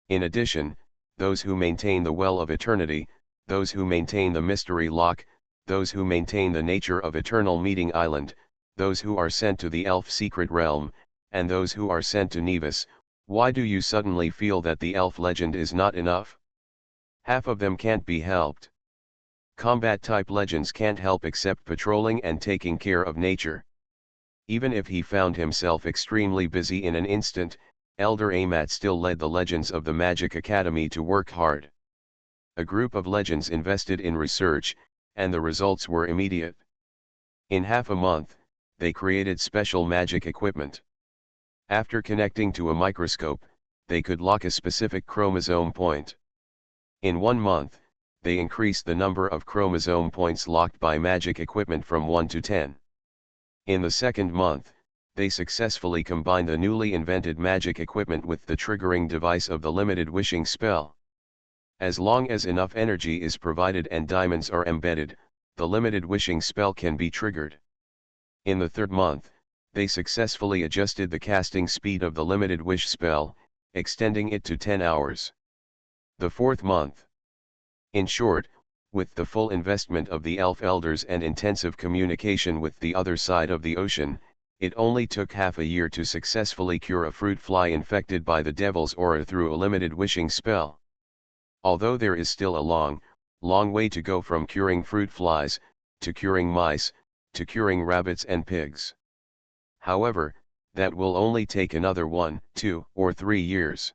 In addition, those who maintain the Well of Eternity, those who maintain the Mystery Lock, those who maintain the nature of Eternal Meeting Island, those who are sent to the Elf Secret Realm, and those who are sent to Nevis. Why do you suddenly feel that the elf legend is not enough? Half of them can't be helped. Combat-type legends can't help except patrolling and taking care of nature. Even if he found himself extremely busy in an instant, Elder Amat still led the legends of the Magic Academy to work hard. A group of legends invested in research, and the results were immediate. In half a month, they created special magic equipment. After connecting to a microscope, they could lock a specific chromosome point. In 1 month, they increased the number of chromosome points locked by magic equipment from 1 to 10. In the second month, they successfully combine the newly invented magic equipment with the triggering device of the limited wishing spell. As long as enough energy is provided and diamonds are embedded, the limited wishing spell can be triggered. In the third month, they successfully adjusted the casting speed of the limited wish spell, extending it to 10 hours. The fourth month. In short, with the full investment of the elf elders and intensive communication with the other side of the ocean, it only took half a year to successfully cure a fruit fly infected by the devil's aura through a limited wishing spell. Although there is still a long, long way to go from curing fruit flies, to curing mice, to curing rabbits and pigs. However, that will only take another 1, 2, or 3 years.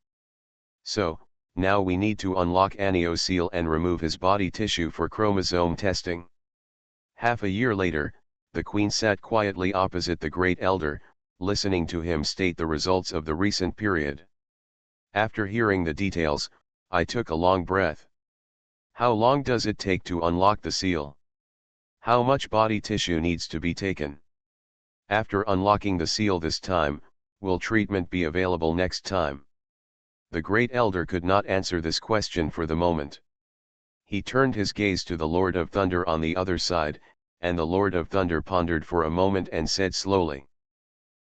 So, now we need to unlock Anioseal and remove his body tissue for chromosome testing. Half a year later, the Queen sat quietly opposite the Great Elder, listening to him state the results of the recent period. After hearing the details, I took a long breath. How long does it take to unlock the seal? How much body tissue needs to be taken? After unlocking the seal this time, will treatment be available next time? The Great Elder could not answer this question for the moment. He turned his gaze to the Lord of Thunder on the other side, and the Lord of Thunder pondered for a moment and said slowly,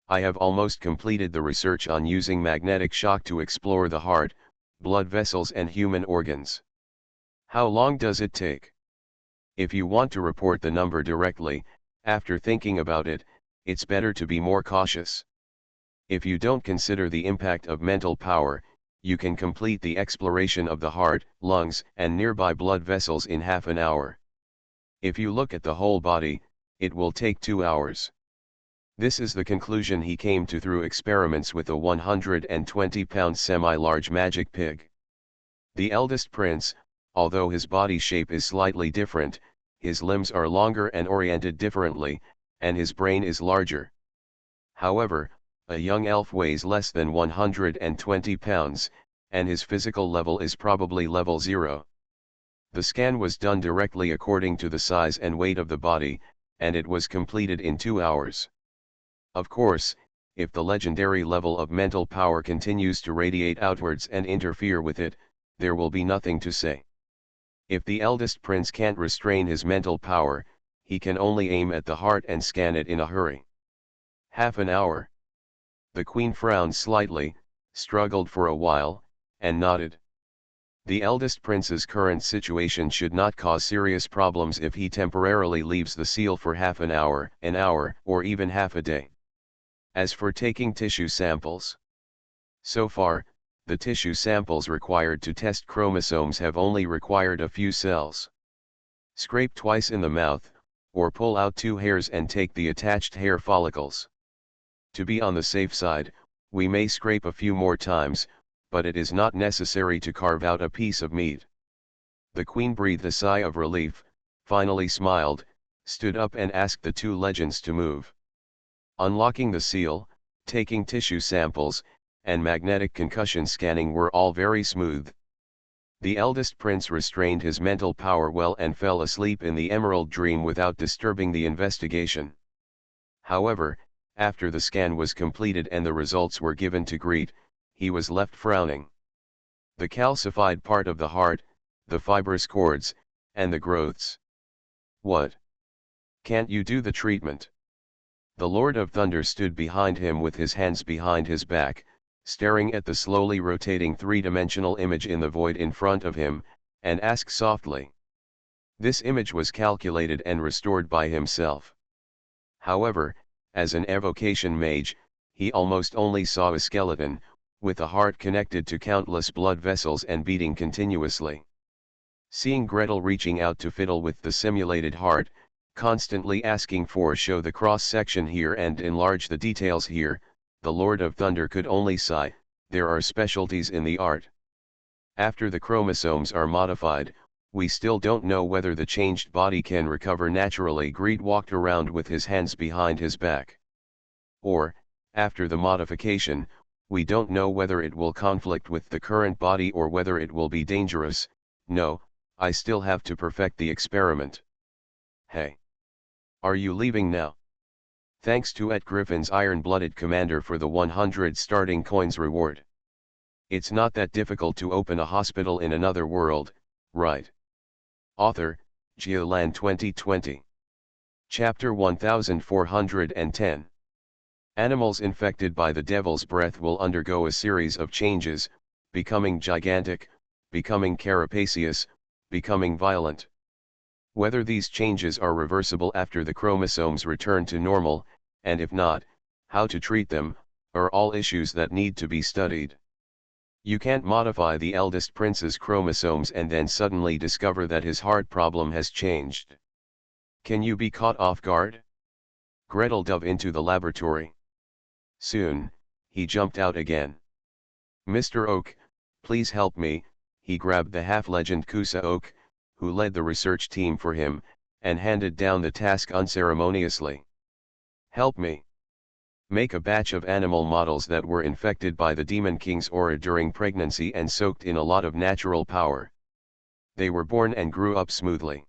I have almost completed the research on using magnetic shock to explore the heart, blood vessels and human organs. How long does it take? If you want to report the number directly, after thinking about it, it's better to be more cautious. If you don't consider the impact of mental power, you can complete the exploration of the heart, lungs, and nearby blood vessels in half an hour. If you look at the whole body, it will take 2 hours. This is the conclusion he came to through experiments with a 120-pound semi-large magic pig. The eldest prince, although his body shape is slightly different, his limbs are longer and oriented differently, and his brain is larger. However, a young elf weighs less than 120 pounds, and his physical level is probably level 0. The scan was done directly according to the size and weight of the body, and it was completed in 2 hours. Of course, if the legendary level of mental power continues to radiate outwards and interfere with it, there will be nothing to say. If the eldest prince can't restrain his mental power, he can only aim at the heart and scan it in a hurry. Half an hour. The queen frowned slightly, struggled for a while, and nodded. The eldest prince's current situation should not cause serious problems if he temporarily leaves the seal for half an hour, or even half a day. As for taking tissue samples, so far, the tissue samples required to test chromosomes have only required a few cells. Scrape twice in the mouth, or pull out 2 hairs and take the attached hair follicles. To be on the safe side, we may scrape a few more times, but it is not necessary to carve out a piece of meat. The queen breathed a sigh of relief, finally smiled, stood up and asked the 2 legends to move. Unlocking the seal, taking tissue samples, and magnetic concussion scanning were all very smooth. The eldest prince restrained his mental power well and fell asleep in the emerald dream without disturbing the investigation. However, after the scan was completed and the results were given to Greet, he was left frowning. The calcified part of the heart, the fibrous cords, and the growths. What? Can't you do the treatment? The Lord of Thunder stood behind him with his hands behind his back, staring at the slowly rotating 3-dimensional image in the void in front of him, and asked softly. This image was calculated and restored by himself. However, as an evocation mage, he almost only saw a skeleton, with a heart connected to countless blood vessels and beating continuously. Seeing Gretel reaching out to fiddle with the simulated heart, constantly asking for show the cross-section here and enlarge the details here, the Lord of Thunder could only sigh, there are specialties in the art. After the chromosomes are modified, we still don't know whether the changed body can recover naturally. Greet walked around with his hands behind his back. Or, after the modification, we don't know whether it will conflict with the current body or whether it will be dangerous. No, I still have to perfect the experiment. Hey. Are you leaving now? Thanks to Et Griffin's iron-blooded commander for the 100 starting coins reward. It's not that difficult to open a hospital in another world, right? Author, Geolan 2020. Chapter 1410. Animals infected by the devil's breath will undergo a series of changes, becoming gigantic, becoming carapaceous, becoming violent. Whether these changes are reversible after the chromosomes return to normal, and if not, how to treat them, are all issues that need to be studied. You can't modify the eldest prince's chromosomes and then suddenly discover that his heart problem has changed. Can you be caught off guard? Gretel dove into the laboratory. Soon, he jumped out again. Mr. Oak, please help me. He grabbed the half-legend Kusa Oak, who led the research team for him, and handed down the task unceremoniously. Help me. Make a batch of animal models that were infected by the Demon King's aura during pregnancy and soaked in a lot of natural power. They were born and grew up smoothly.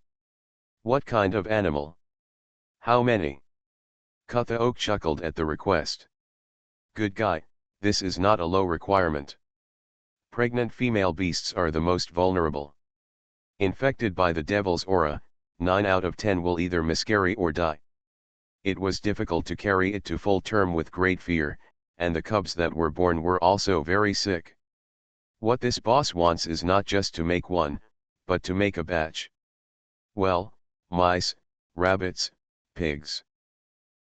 What kind of animal? How many? Kutha Oak chuckled at the request. Good guy, this is not a low requirement. Pregnant female beasts are the most vulnerable. Infected by the devil's aura, 9 out of 10 will either miscarry or die. It was difficult to carry it to full term with great fear, and the cubs that were born were also very sick. What this boss wants is not just to make one, but to make a batch. Well, mice, rabbits, pigs.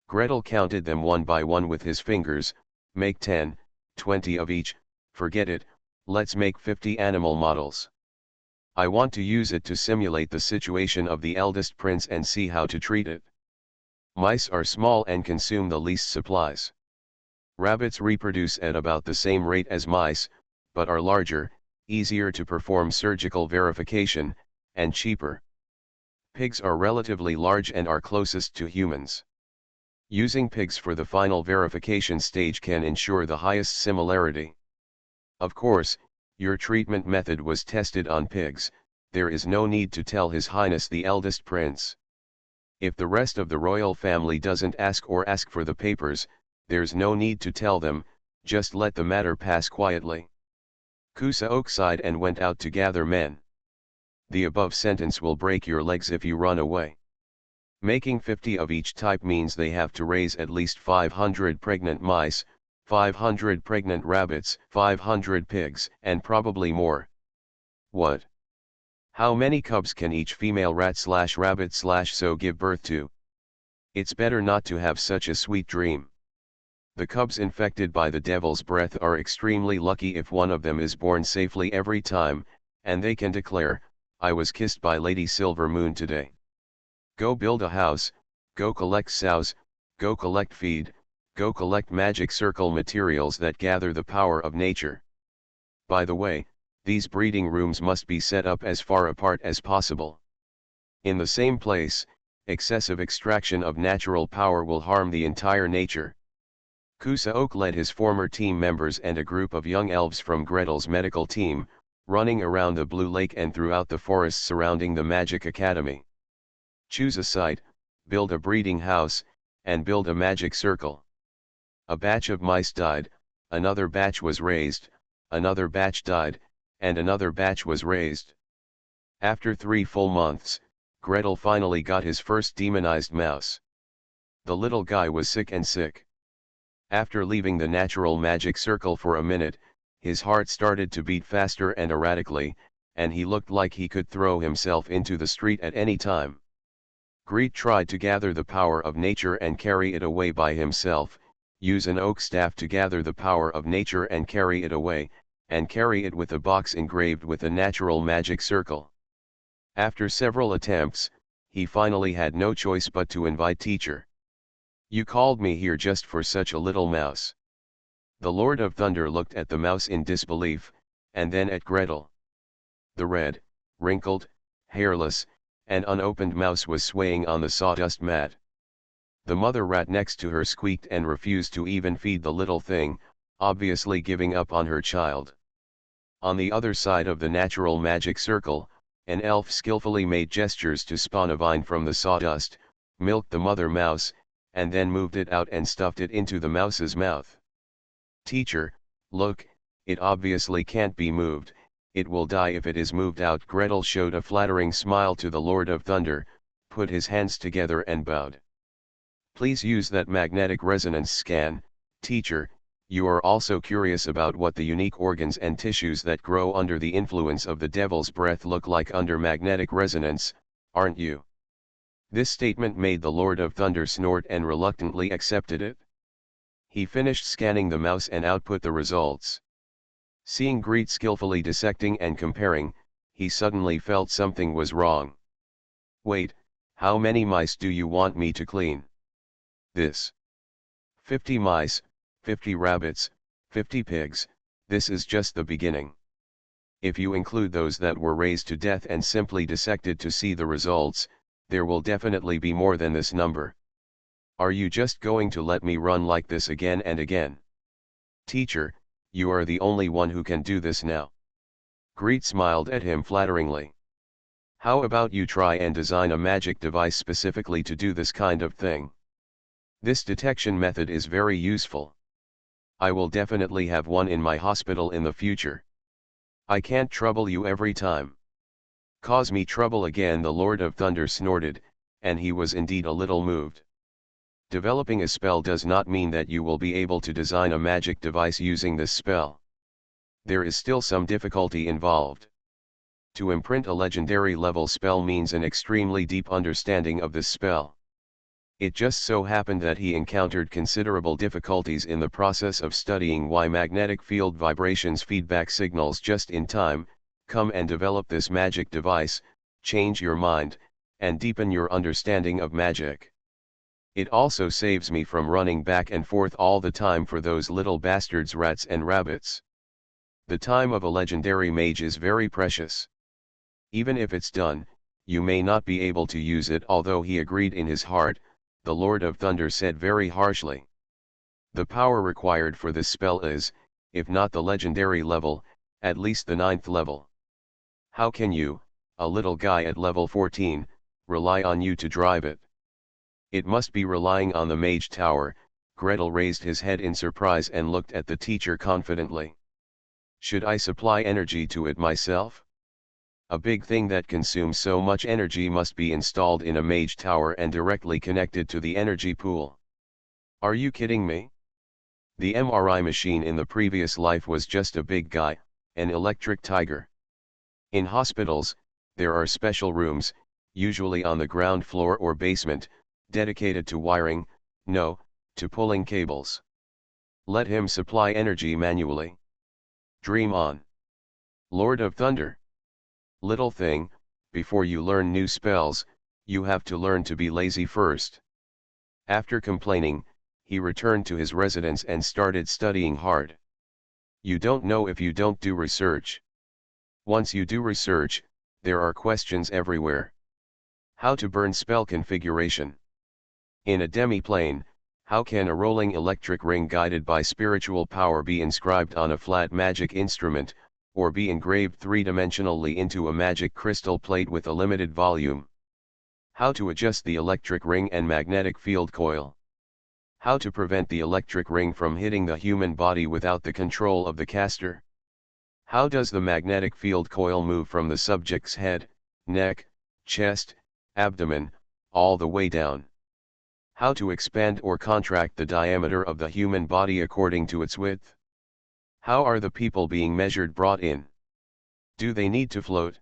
Gretel counted them one by one with his fingers. Make 10, 20 of each, forget it, let's make 50 animal models. I want to use it to simulate the situation of the eldest prince and see how to treat it. Mice are small and consume the least supplies. Rabbits reproduce at about the same rate as mice, but are larger, easier to perform surgical verification, and cheaper. Pigs are relatively large and are closest to humans. Using pigs for the final verification stage can ensure the highest similarity. Of course, your treatment method was tested on pigs. There is no need to tell His Highness the eldest prince. If the rest of the royal family doesn't ask for the papers, there's no need to tell them, just let the matter pass quietly. Kusa Oak sighed and went out to gather men. The above sentence will break your legs if you run away. Making 50 of each type means they have to raise at least 500 pregnant mice, 500 pregnant rabbits, 500 pigs, and probably more. What? How many cubs can each female rat/rabbit/so give birth to? It's better not to have such a sweet dream. The cubs infected by the devil's breath are extremely lucky if one of them is born safely every time, and they can declare, I was kissed by Lady Silver Moon today. Go build a house, go collect sows, go collect feed, go collect magic circle materials that gather the power of nature. By the way, these breeding rooms must be set up as far apart as possible. In the same place, excessive extraction of natural power will harm the entire nature. Kusa Oak led his former team members and a group of young elves from Gretel's medical team, running around the Blue Lake and throughout the forest surrounding the Magic Academy. Choose a site, build a breeding house, and build a magic circle. A batch of mice died, another batch was raised, another batch died, and another batch was raised. After 3 full months, Gretel finally got his first demonized mouse. The little guy was sick and sick. After leaving the natural magic circle for a minute, his heart started to beat faster and erratically, and he looked like he could throw himself into the street at any time. Greet tried to gather the power of nature and carry it away by himself. Use an oak staff to gather the power of nature and carry it away, and carry it with a box engraved with a natural magic circle. After several attempts, he finally had no choice but to invite teacher. You called me here just for such a little mouse. The Lord of Thunder looked at the mouse in disbelief, and then at Gretel. The red, wrinkled, hairless, and unopened mouse was swaying on the sawdust mat. The mother rat next to her squeaked and refused to even feed the little thing, obviously giving up on her child. On the other side of the natural magic circle, an elf skillfully made gestures to spawn a vine from the sawdust, milked the mother mouse, and then moved it out and stuffed it into the mouse's mouth. Teacher, look, it obviously can't be moved, it will die if it is moved out. Gretel showed a flattering smile to the Lord of Thunder, put his hands together and bowed. Please use that magnetic resonance scan, teacher. You are also curious about what the unique organs and tissues that grow under the influence of the devil's breath look like under magnetic resonance, aren't you? This statement made the Lord of Thunder snort and reluctantly accepted it. He finished scanning the mouse and output the results. Seeing Greet skillfully dissecting and comparing, he suddenly felt something was wrong. Wait, how many mice do you want me to clean? This. 50 mice, 50 rabbits, 50 pigs, this is just the beginning. If you include those that were raised to death and simply dissected to see the results, there will definitely be more than this number. Are you just going to let me run like this again and again? Teacher, you are the only one who can do this now. Greet smiled at him flatteringly. How about you try and design a magic device specifically to do this kind of thing? This detection method is very useful. I will definitely have one in my hospital in the future. I can't trouble you every time. Cause me trouble again, the Lord of Thunder snorted, and he was indeed a little moved. Developing a spell does not mean that you will be able to design a magic device using this spell. There is still some difficulty involved. To imprint a legendary level spell means an extremely deep understanding of this spell. It just so happened that he encountered considerable difficulties in the process of studying why magnetic field vibrations feedback signals just in time. Come and develop this magic device, change your mind, and deepen your understanding of magic. It also saves me from running back and forth all the time for those little bastards rats and rabbits. The time of a legendary mage is very precious. Even if it's done, you may not be able to use it. Although he agreed in his heart, the Lord of Thunder said very harshly. The power required for this spell is, if not the legendary level, at least the 9th level. How can you, a little guy at level 14, rely on you to drive it? It must be relying on the mage tower. Gretel raised his head in surprise and looked at the teacher confidently. Should I supply energy to it myself? A big thing that consumes so much energy must be installed in a mage tower and directly connected to the energy pool. Are you kidding me? The MRI machine in the previous life was just a big guy, an electric tiger. In hospitals, there are special rooms, usually on the ground floor or basement, dedicated to wiring, no, to pulling cables. Let him supply energy manually. Dream on. Lord of Thunder. Little thing, before you learn new spells, you have to learn to be lazy first. After complaining, he returned to his residence and started studying hard. You don't know if you don't do research. Once you do research, there are questions everywhere. How to burn spell configuration. In a demi-plane, how can a rolling electric ring guided by spiritual power be inscribed on a flat magic instrument, or be engraved three-dimensionally into a magic crystal plate with a limited volume? How to adjust the electric ring and magnetic field coil. How to prevent the electric ring from hitting the human body without the control of the caster. How does the magnetic field coil move from the subject's head, neck, chest, abdomen, all the way down? How to expand or contract the diameter of the human body according to its width? How are the people being measured brought in? Do they need to float?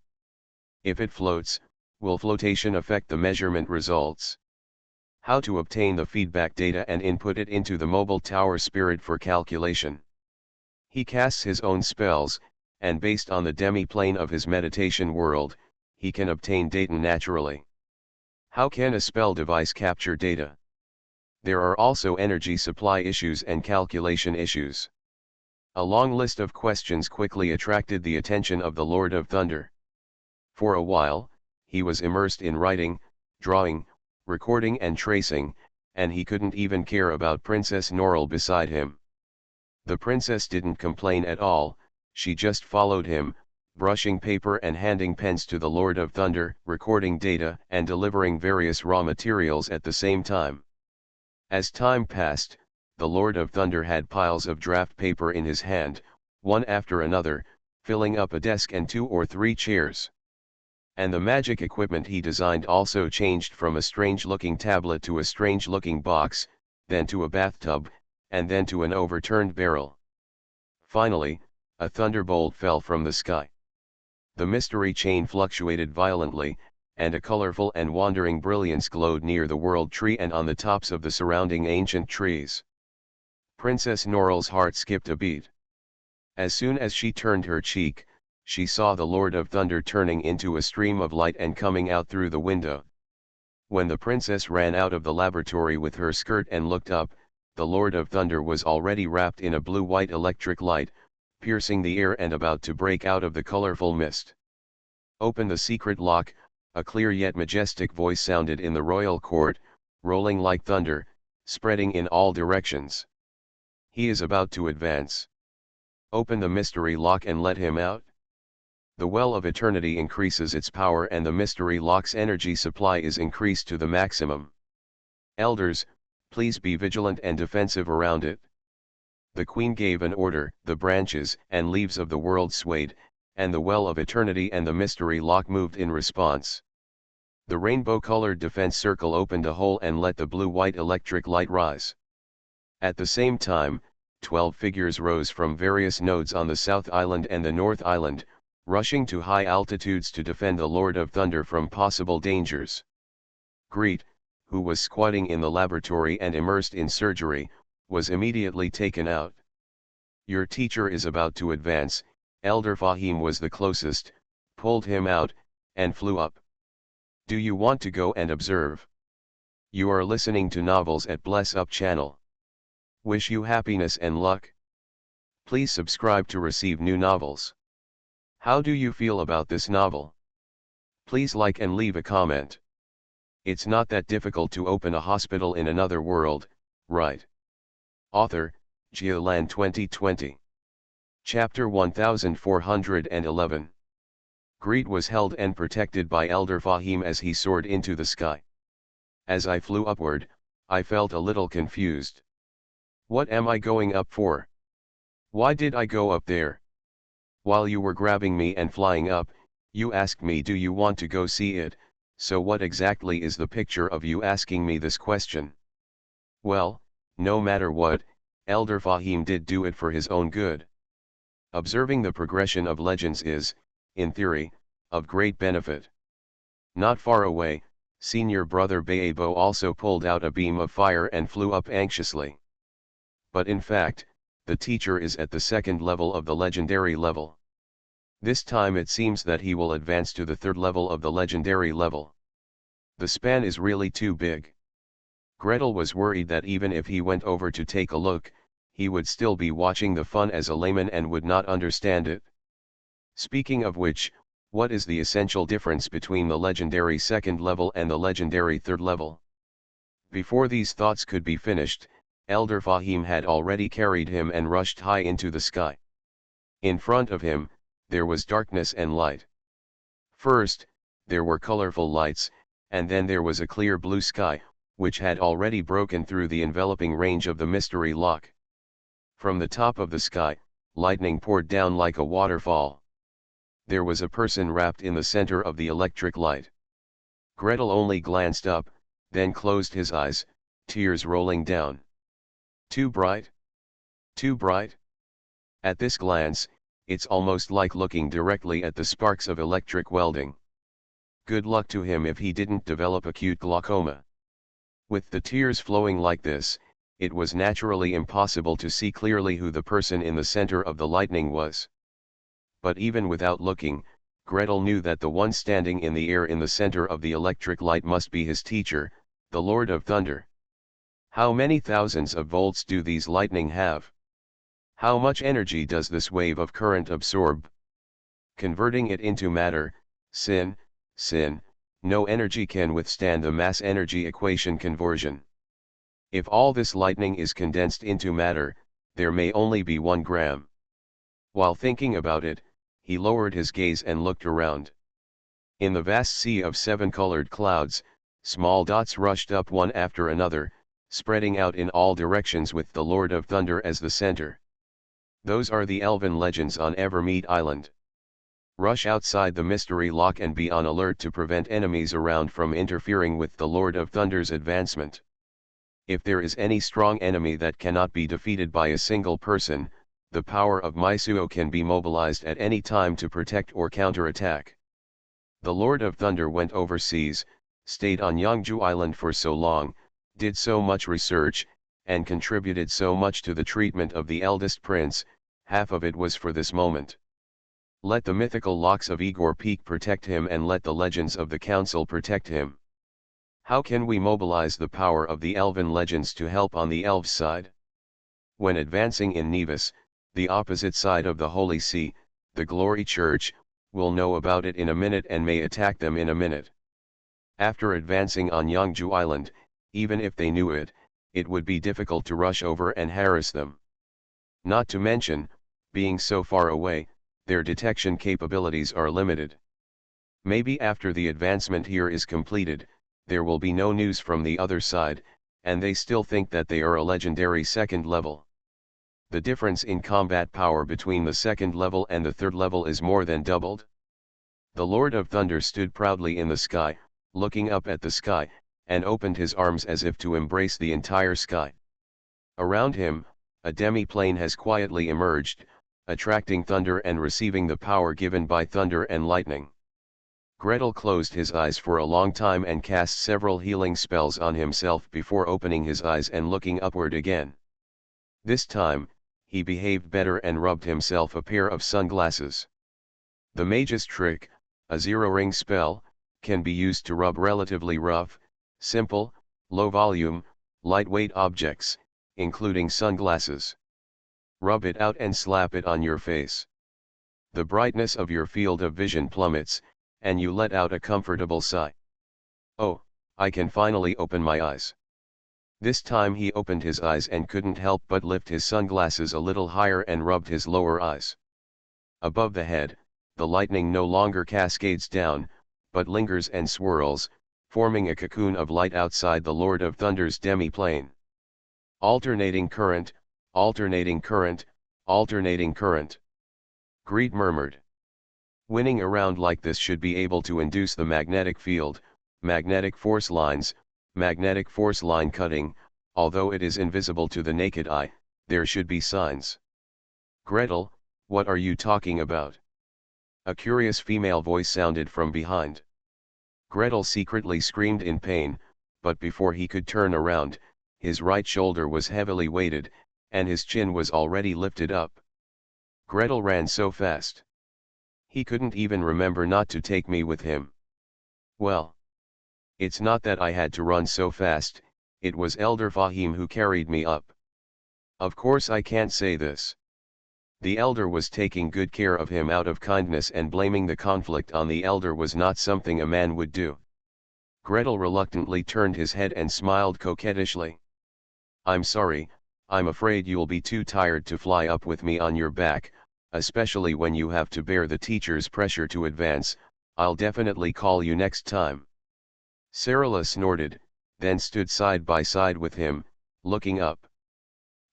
If it floats, will flotation affect the measurement results? How to obtain the feedback data and input it into the mobile tower spirit for calculation? He casts his own spells, and based on the demi-plane of his meditation world, he can obtain data naturally. How can a spell device capture data? There are also energy supply issues and calculation issues. A long list of questions quickly attracted the attention of the Lord of Thunder. For a while, he was immersed in writing, drawing, recording and tracing, and he couldn't even care about Princess Norrell beside him. The princess didn't complain at all, she just followed him, brushing paper and handing pens to the Lord of Thunder, recording data and delivering various raw materials at the same time. As time passed, the Lord of Thunder had piles of draft paper in his hand, one after another, filling up a desk and 2 or 3 chairs. And the magic equipment he designed also changed from a strange-looking tablet to a strange-looking box, then to a bathtub, and then to an overturned barrel. Finally, a thunderbolt fell from the sky. The mystery chain fluctuated violently, and a colorful and wandering brilliance glowed near the world tree and on the tops of the surrounding ancient trees. Princess Norrel's heart skipped a beat. As soon as she turned her cheek, she saw the Lord of Thunder turning into a stream of light and coming out through the window. When the princess ran out of the laboratory with her skirt and looked up, the Lord of Thunder was already wrapped in a blue-white electric light, piercing the air and about to break out of the colorful mist. "Open the secret lock," a clear yet majestic voice sounded in the royal court, rolling like thunder, spreading in all directions. "He is about to advance. Open the mystery lock and let him out." The well of eternity increases its power and the mystery lock's energy supply is increased to the maximum. "Elders, please be vigilant and defensive around it." The queen gave an order, the branches and leaves of the world swayed, and the well of eternity and the mystery lock moved in response. The rainbow-colored defense circle opened a hole and let the blue-white electric light rise. At the same time, 12 figures rose from various nodes on the South Island and the North Island, rushing to high altitudes to defend the Lord of Thunder from possible dangers. Greet, who was squatting in the laboratory and immersed in surgery, was immediately taken out. "Your teacher is about to advance." Elder Fahim was the closest, pulled him out, and flew up. "Do you want to go and observe? You are listening to Novels at Bless Up channel. Wish you happiness and luck. Please subscribe to receive new novels. How do you feel about this novel? Please like and leave a comment. It's not that difficult to open a hospital in another world, right?" Author, Geolan 2020. Chapter 1411. Greet was held and protected by Elder Fahim as he soared into the sky. As I flew upward, I felt a little confused. What am I going up for? Why did I go up there? While you were grabbing me and flying up, you asked me, do you want to go see it? So what exactly is the picture of you asking me this question? Well, no matter what, Elder Fahim did do it for his own good. Observing the progression of legends is, in theory, of great benefit. Not far away, senior brother Baebo also pulled out a beam of fire and flew up anxiously. But in fact, the teacher is at the second level of the legendary level. This time it seems that he will advance to the third level of the legendary level. The span is really too big. Gretel was worried that even if he went over to take a look, he would still be watching the fun as a layman and would not understand it. Speaking of which, what is the essential difference between the legendary second level and the legendary third level? Before these thoughts could be finished, Elder Fahim had already carried him and rushed high into the sky. In front of him, there was darkness and light. First, there were colorful lights, and then there was a clear blue sky, which had already broken through the enveloping range of the mystery lock. From the top of the sky, lightning poured down like a waterfall. There was a person wrapped in the center of the electric light. Gretel only glanced up, then closed his eyes, tears rolling down. Too bright? Too bright? At this glance, it's almost like looking directly at the sparks of electric welding. Good luck to him if he didn't develop acute glaucoma. With the tears flowing like this, it was naturally impossible to see clearly who the person in the center of the lightning was. But even without looking, Gretel knew that the one standing in the air in the center of the electric light must be his teacher, the Lord of Thunder. How many thousands of volts do these lightning have? How much energy does this wave of current absorb? Converting it into matter, sin, no energy can withstand the mass-energy equation conversion. If all this lightning is condensed into matter, there may only be 1 gram. While thinking about it, he lowered his gaze and looked around. In the vast sea of 7 colored clouds, small dots rushed up one after another, spreading out in all directions with the Lord of Thunder as the center. Those are the elven legends on Evermeet Island. Rush outside the mystery lock and be on alert to prevent enemies around from interfering with the Lord of Thunder's advancement. If there is any strong enemy that cannot be defeated by a single person, the power of Maisuo can be mobilized at any time to protect or counterattack. The Lord of Thunder went overseas, stayed on Yangju Island for so long, did so much research, and contributed so much to the treatment of the eldest prince, half of it was for this moment. Let the mythical locks of Igor Peak protect him and let the legends of the council protect him. How can we mobilize the power of the elven legends to help on the elves side? When advancing in Nevis, the opposite side of the Holy See, the Glory Church, will know about it in a minute and may attack them in a minute. After advancing on Yangju Island, even if they knew it, it would be difficult to rush over and harass them. Not to mention, being so far away, their detection capabilities are limited. Maybe after the advancement here is completed, there will be no news from the other side, and they still think that they are a legendary second level. The difference in combat power between the second level and the third level is more than doubled. The Lord of Thunder stood proudly in the sky, looking up at the sky, and opened his arms as if to embrace the entire sky. Around him, a demi-plane has quietly emerged, attracting thunder and receiving the power given by thunder and lightning. Gretel closed his eyes for a long time and cast several healing spells on himself before opening his eyes and looking upward again. This time, he behaved better and rubbed himself a pair of sunglasses. The mage's trick, a zero-ring spell, can be used to rub relatively rough, simple, low-volume, lightweight objects, including sunglasses. Rub it out and slap it on your face. The brightness of your field of vision plummets, and you let out a comfortable sigh. Oh, I can finally open my eyes. This time he opened his eyes and couldn't help but lift his sunglasses a little higher and rubbed his lower eyes. Above the head, the lightning no longer cascades down, but lingers and swirls, forming a cocoon of light outside the Lord of Thunder's demi-plane. Alternating current, alternating current, alternating current. Greed murmured. Winning around like this should be able to induce the magnetic field, magnetic force lines, magnetic force line cutting, although it is invisible to the naked eye, there should be signs. Gretel, what are you talking about? A curious female voice sounded from behind. Gretel secretly screamed in pain, but before he could turn around, his right shoulder was heavily weighted, and his chin was already lifted up. Gretel ran so fast. He couldn't even remember not to take me with him. Well, it's not that I had to run so fast, it was Elder Fahim who carried me up. Of course I can't say this. The elder was taking good care of him out of kindness, and blaming the conflict on the elder was not something a man would do. Gretel reluctantly turned his head and smiled coquettishly. I'm sorry, I'm afraid you'll be too tired to fly up with me on your back, especially when you have to bear the teacher's pressure to advance. I'll definitely call you next time. Sarala snorted, then stood side by side with him, looking up.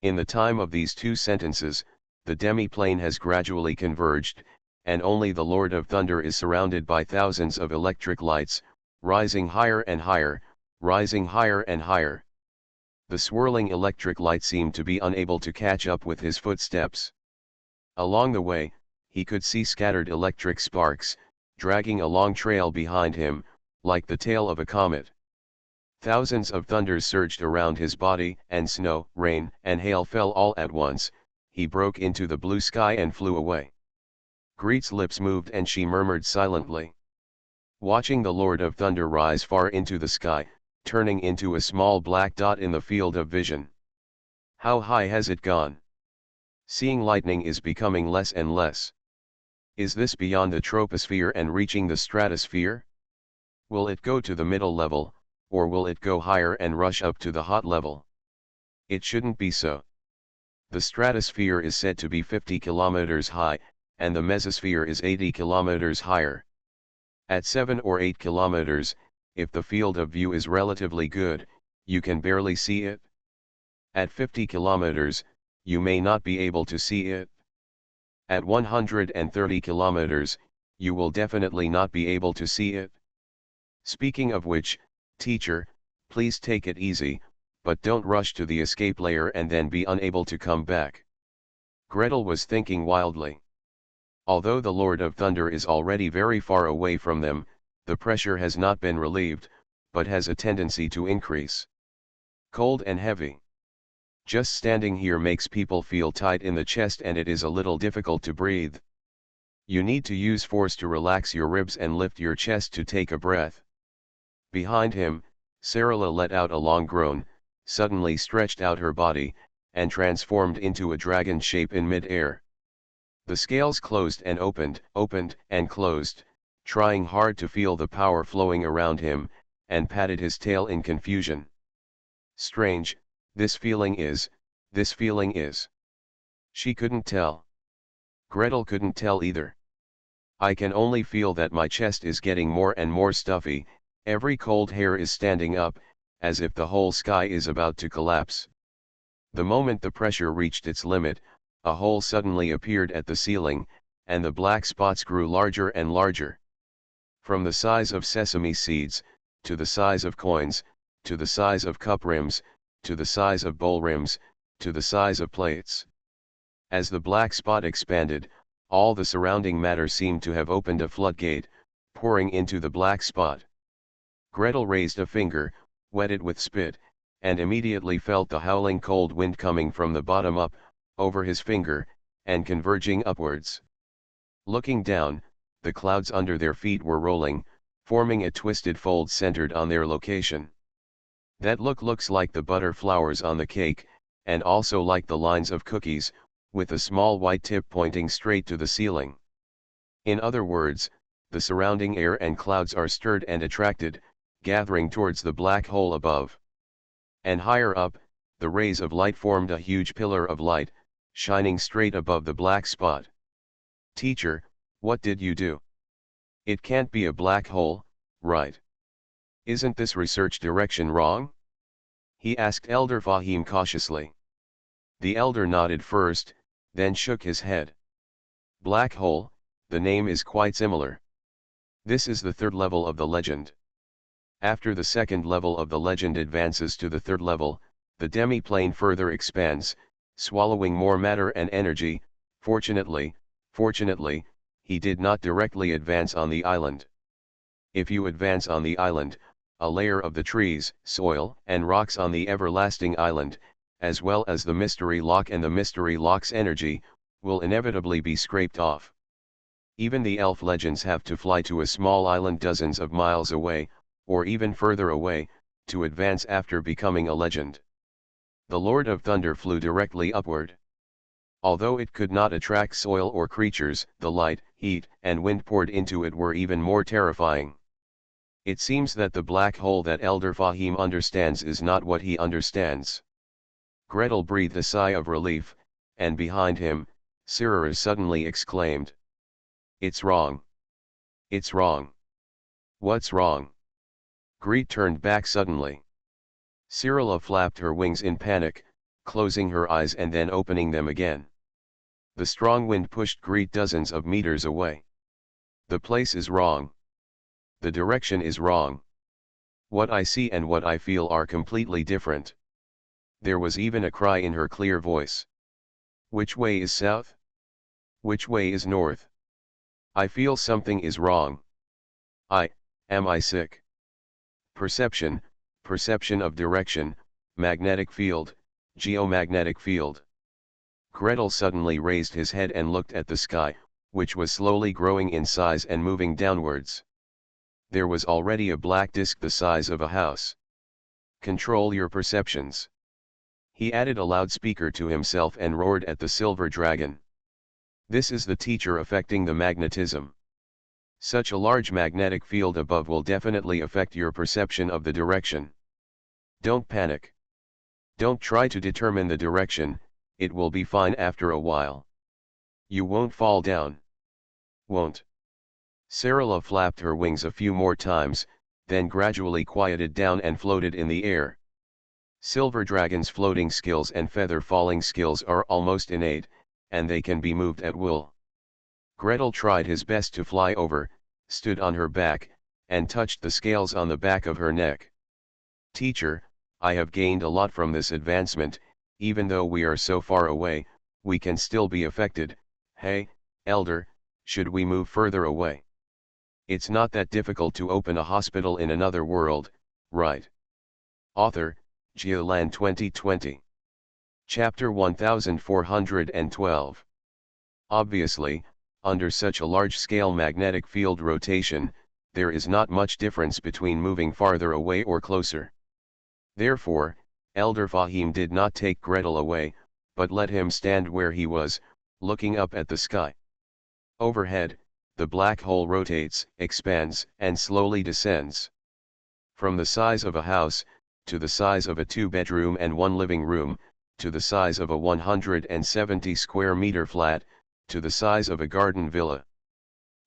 In the time of these two sentences, the demi-plane has gradually converged, and only the Lord of Thunder is surrounded by thousands of electric lights, rising higher and higher, rising higher and higher. The swirling electric light seemed to be unable to catch up with his footsteps. Along the way, he could see scattered electric sparks, dragging a long trail behind him, like the tail of a comet. Thousands of thunders surged around his body, and snow, rain, and hail fell all at once. He broke into the blue sky and flew away. Greet's lips moved and she murmured silently. Watching the Lord of Thunder rise far into the sky, turning into a small black dot in the field of vision. How high has it gone? Seeing lightning is becoming less and less. Is this beyond the troposphere and reaching the stratosphere? Will it go to the middle level, or will it go higher and rush up to the hot level? It shouldn't be so. The stratosphere is said to be 50 kilometers high, and the mesosphere is 80 kilometers higher. At 7 or 8 kilometers, if the field of view is relatively good, you can barely see it. At 50 kilometers, you may not be able to see it. At 130 kilometers, you will definitely not be able to see it. Speaking of which, teacher, please take it easy, but don't rush to the escape layer and then be unable to come back. Gretel was thinking wildly. Although the Lord of Thunder is already very far away from them, the pressure has not been relieved, but has a tendency to increase. Cold and heavy. Just standing here makes people feel tight in the chest and it is a little difficult to breathe. You need to use force to relax your ribs and lift your chest to take a breath. Behind him, Sarala let out a long groan, suddenly stretched out her body, and transformed into a dragon shape in mid-air. The scales closed and opened and closed, trying hard to feel the power flowing around him, and patted his tail in confusion. Strange, this feeling is. She couldn't tell. Gretel couldn't tell either. I can only feel that my chest is getting more and more stuffy, every cold hair is standing up, as if the whole sky is about to collapse. The moment the pressure reached its limit, a hole suddenly appeared at the ceiling, and the black spots grew larger and larger. From the size of sesame seeds, to the size of coins, to the size of cup rims, to the size of bowl rims, to the size of plates. As the black spot expanded, all the surrounding matter seemed to have opened a floodgate, pouring into the black spot. Gretel raised a finger, wet it with spit, and immediately felt the howling cold wind coming from the bottom up, over his finger, and converging upwards. Looking down, the clouds under their feet were rolling, forming a twisted fold centered on their location. That looks like the butter flowers on the cake, and also like the lines of cookies, with a small white tip pointing straight to the ceiling. In other words, the surrounding air and clouds are stirred and attracted, gathering towards the black hole above. And higher up, the rays of light formed a huge pillar of light, shining straight above the black spot. Teacher, what did you do? It can't be a black hole, right? Isn't this research direction wrong? He asked Elder Fahim cautiously. The elder nodded first, then shook his head. Black hole, the name is quite similar. This is the third level of the legend. After the second level of the legend advances to the third level, the demi-plane further expands, swallowing more matter and energy. Fortunately, he did not directly advance on the island. If you advance on the island, a layer of the trees, soil, and rocks on the everlasting island, as well as the mystery lock and the mystery lock's energy, will inevitably be scraped off. Even the elf legends have to fly to a small island dozens of miles away, or even further away, to advance after becoming a legend. The Lord of Thunder flew directly upward. Although it could not attract soil or creatures, the light, heat, and wind poured into it were even more terrifying. It seems that the black hole that Elder Fahim understands is not what he understands. Gretel breathed a sigh of relief, and behind him, Sirrah suddenly exclaimed. It's wrong. It's wrong. What's wrong? Greet turned back suddenly. Cyrilla flapped her wings in panic, closing her eyes and then opening them again. The strong wind pushed Greet dozens of meters away. The place is wrong. The direction is wrong. What I see and what I feel are completely different. There was even a cry in her clear voice. Which way is south? Which way is north? I feel something is wrong. Am I sick? Perception of direction, magnetic field, geomagnetic field. Gretel suddenly raised his head and looked at the sky, which was slowly growing in size and moving downwards. There was already a black disk the size of a house. Control your perceptions. He added a loudspeaker to himself and roared at the silver dragon. This is the teacher affecting the magnetism. Such a large magnetic field above will definitely affect your perception of the direction. Don't panic. Don't try to determine the direction, it will be fine after a while. You won't fall down. Won't. Sarala flapped her wings a few more times, then gradually quieted down and floated in the air. Silver Dragon's floating skills and feather falling skills are almost innate, and they can be moved at will. Gretel tried his best to fly over, stood on her back, and touched the scales on the back of her neck. Teacher, I have gained a lot from this advancement. Even though we are so far away, we can still be affected. Hey, Elder, should we move further away? It's not that difficult to open a hospital in another world, right? Author, Geoland 2020. Chapter 1412. Obviously, under such a large-scale magnetic field rotation, there is not much difference between moving farther away or closer. Therefore, Elder Fahim did not take Gretel away, but let him stand where he was, looking up at the sky. Overhead, the black hole rotates, expands, and slowly descends. From the size of a house, to the size of a 2-bedroom and 1 living room, to the size of a 170 square meter flat, to the size of a garden villa.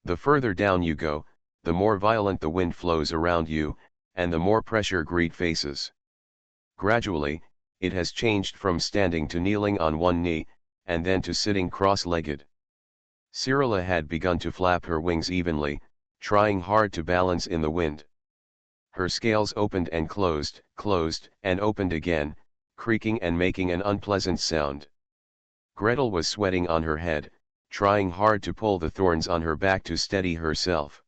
The further down you go, the more violent the wind flows around you, and the more pressure Greet faces. Gradually, it has changed from standing to kneeling on one knee, and then to sitting cross-legged. Cyrilla had begun to flap her wings evenly, trying hard to balance in the wind. Her scales opened and closed, and opened again, creaking and making an unpleasant sound. Gretel was sweating on her head, trying hard to pull the thorns on her back to steady herself.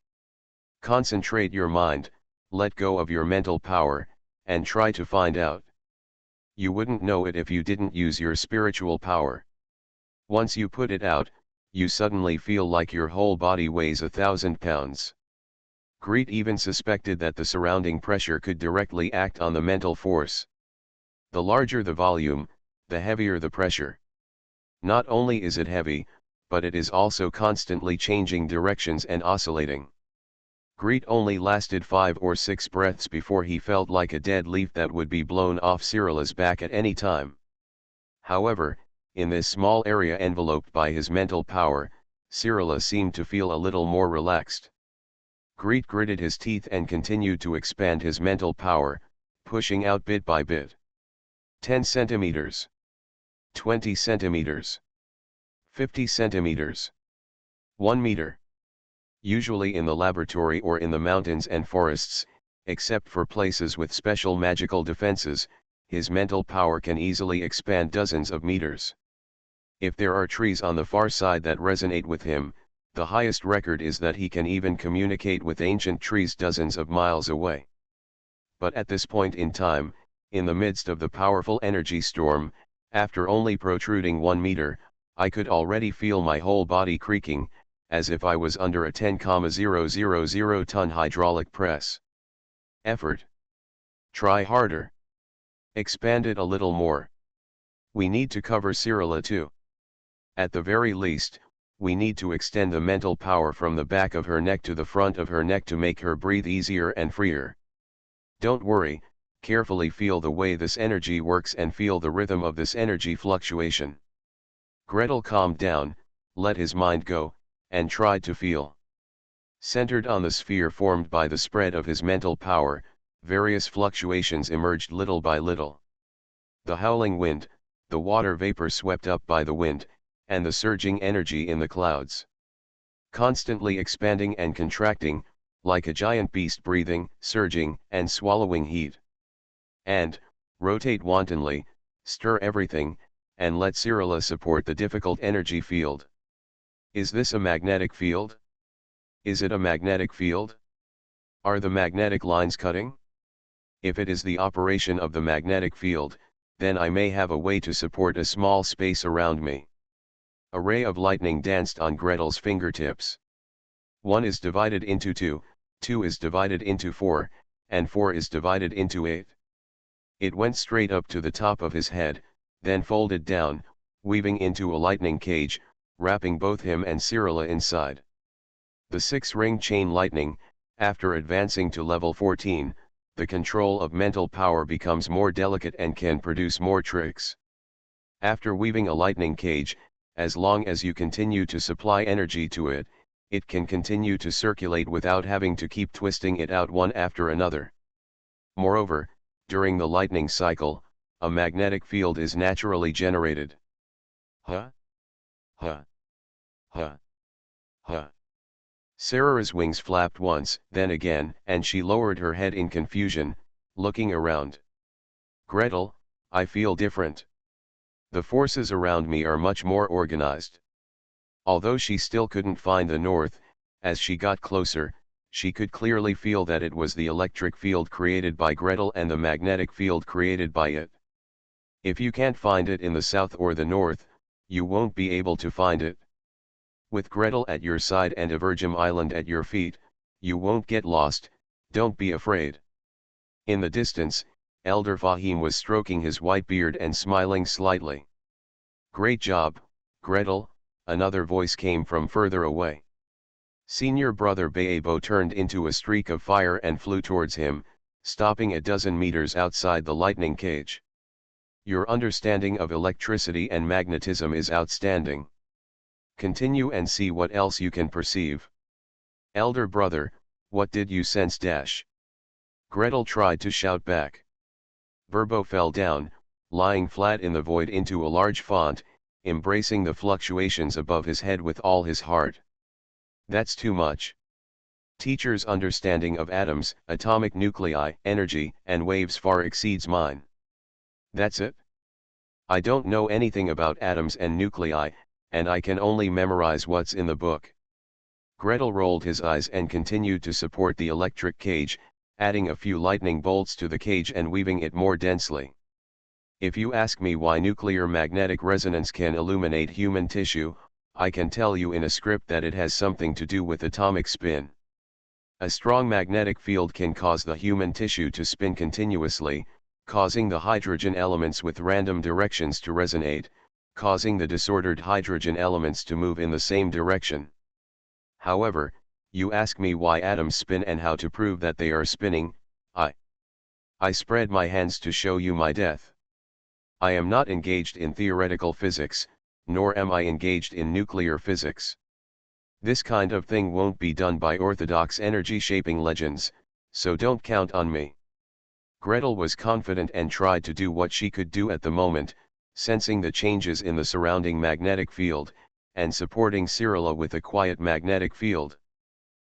Concentrate your mind, let go of your mental power, and try to find out. You wouldn't know it if you didn't use your spiritual power. Once you put it out, you suddenly feel like your whole body weighs 1,000 pounds. Greet even suspected that the surrounding pressure could directly act on the mental force. The larger the volume, the heavier the pressure. Not only is it heavy, but it is also constantly changing directions and oscillating. Greet only lasted 5 or 6 breaths before he felt like a dead leaf that would be blown off Cyrilla's back at any time. However, in this small area enveloped by his mental power, Cyrilla seemed to feel a little more relaxed. Greet gritted his teeth and continued to expand his mental power, pushing out bit by bit. 10 centimeters. 20 centimeters. 50 centimeters. 1 meter. Usually in the laboratory or in the mountains and forests, except for places with special magical defenses, his mental power can easily expand dozens of meters. If there are trees on the far side that resonate with him, the highest record is that he can even communicate with ancient trees dozens of miles away. But at this point in time, in the midst of the powerful energy storm, after only protruding 1 meter, I could already feel my whole body creaking, as if I was under a 10,000 ton hydraulic press. Effort. Try harder. Expand it a little more. We need to cover Cyrilla too. At the very least, we need to extend the mental power from the back of her neck to the front of her neck to make her breathe easier and freer. Don't worry, carefully feel the way this energy works and feel the rhythm of this energy fluctuation. Gretel calmed down, let his mind go, and tried to feel. Centered on the sphere formed by the spread of his mental power, various fluctuations emerged little by little. The howling wind, the water vapor swept up by the wind, and the surging energy in the clouds. Constantly expanding and contracting, like a giant beast breathing, surging, and swallowing heat. And, rotate wantonly, stir everything, and let Cyrilla support the difficult energy field. Is this a magnetic field? Is it a magnetic field? Are the magnetic lines cutting? If it is the operation of the magnetic field, then I may have a way to support a small space around me. A ray of lightning danced on Gretel's fingertips. 1 is divided into 2, 2 is divided into 4, and 4 is divided into 8. It went straight up to the top of his head, then folded down, weaving into a lightning cage, wrapping both him and Cyrilla inside. The 6-ring chain lightning, after advancing to level 14, the control of mental power becomes more delicate and can produce more tricks. After weaving a lightning cage, as long as you continue to supply energy to it, it can continue to circulate without having to keep twisting it out one after another. Moreover, during the lightning cycle, a magnetic field is naturally generated. Huh? Huh? Huh? Huh? Sarah's wings flapped once, then again, and she lowered her head in confusion, looking around. Gretel, I feel different. The forces around me are much more organized. Although she still couldn't find the north, as she got closer, she could clearly feel that it was the electric field created by Gretel and the magnetic field created by it. If you can't find it in the south or the north, you won't be able to find it. With Gretel at your side and a Virgin Island at your feet, you won't get lost, don't be afraid. In the distance, Elder Fahim was stroking his white beard and smiling slightly. Great job, Gretel, another voice came from further away. Senior brother Baebo turned into a streak of fire and flew towards him, stopping a dozen meters outside the lightning cage. Your understanding of electricity and magnetism is outstanding. Continue and see what else you can perceive. Elder brother, what did you sense? Gretel tried to shout back. Verbo fell down, lying flat in the void into a large font, embracing the fluctuations above his head with all his heart. That's too much. Teacher's understanding of atoms, atomic nuclei, energy, and waves far exceeds mine. That's it? I don't know anything about atoms and nuclei, and I can only memorize what's in the book. Gretel rolled his eyes and continued to support the electric cage, adding a few lightning bolts to the cage and weaving it more densely. If you ask me why nuclear magnetic resonance can illuminate human tissue, I can tell you in a script that it has something to do with atomic spin. A strong magnetic field can cause the human tissue to spin continuously, causing the hydrogen elements with random directions to resonate, causing the disordered hydrogen elements to move in the same direction. However, you ask me why atoms spin and how to prove that they are spinning. I spread my hands to show you my death. I am not engaged in theoretical physics, nor am I engaged in nuclear physics. This kind of thing won't be done by orthodox energy-shaping legends, so don't count on me. Gretel was confident and tried to do what she could do at the moment, sensing the changes in the surrounding magnetic field, and supporting Cyrilla with a quiet magnetic field.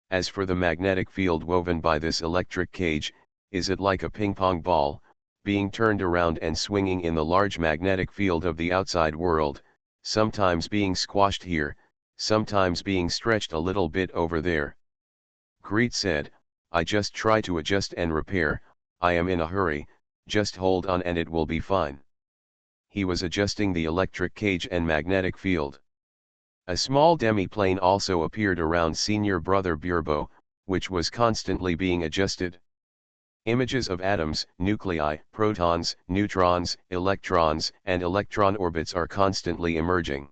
As for the magnetic field woven by this electric cage, is it like a ping-pong ball, being turned around and swinging in the large magnetic field of the outside world, sometimes being squashed here, sometimes being stretched a little bit over there? Greet said, I just try to adjust and repair, I am in a hurry, just hold on and it will be fine. He was adjusting the electric cage and magnetic field. A small demi-plane also appeared around senior brother Burbo, which was constantly being adjusted. Images of atoms, nuclei, protons, neutrons, electrons, and electron orbits are constantly emerging.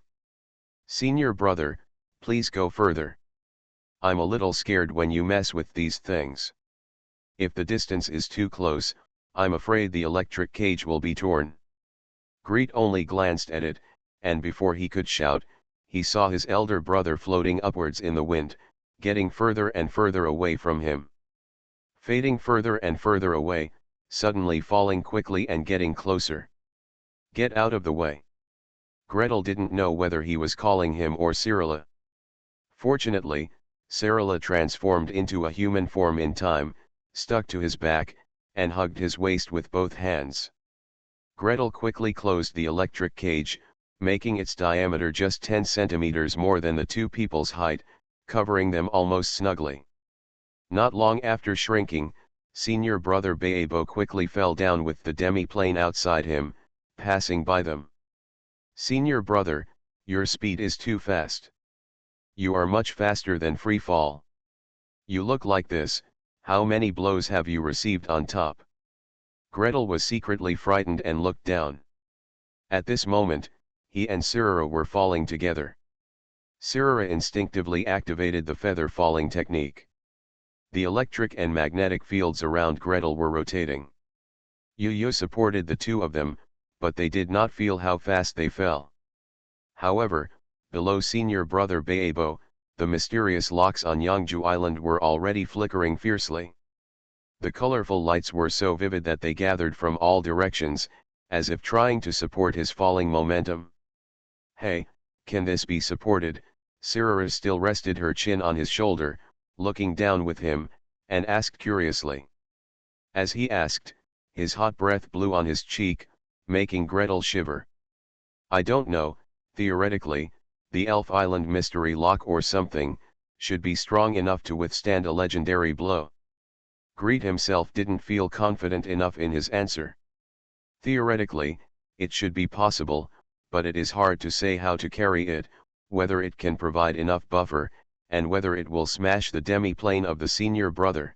Senior brother, please go further. I'm a little scared when you mess with these things. If the distance is too close, I'm afraid the electric cage will be torn. Greet only glanced at it, and before he could shout, he saw his elder brother floating upwards in the wind, getting further and further away from him. Fading further and further away, suddenly falling quickly and getting closer. Get out of the way. Gretel didn't know whether he was calling him or Cyrilla. Fortunately, Cyrilla transformed into a human form in time, stuck to his back, and hugged his waist with both hands. Gretel quickly closed the electric cage, making its diameter just 10 centimeters more than the two people's height, covering them almost snugly. Not long after shrinking, senior brother Baebo quickly fell down with the demi-plane outside him, passing by them. Senior brother, your speed is too fast. You are much faster than free fall. You look like this, how many blows have you received on top? Gretel was secretly frightened and looked down. At this moment, he and Cyrilla were falling together. Cyrilla instinctively activated the feather falling technique. The electric and magnetic fields around Gretel were rotating. Yu supported the two of them, but they did not feel how fast they fell. However, below senior brother Baebo, the mysterious locks on Yangju Island were already flickering fiercely. The colorful lights were so vivid that they gathered from all directions, as if trying to support his falling momentum. Hey, can this be supported? Sirara still rested her chin on his shoulder, looking down with him, and asked curiously. As he asked, his hot breath blew on his cheek, making Gretel shiver. I don't know, theoretically, the Elf Island mystery lock or something, should be strong enough to withstand a legendary blow. Greet himself didn't feel confident enough in his answer. Theoretically, it should be possible, but it is hard to say how to carry it, whether it can provide enough buffer, and whether it will smash the demi-plane of the senior brother.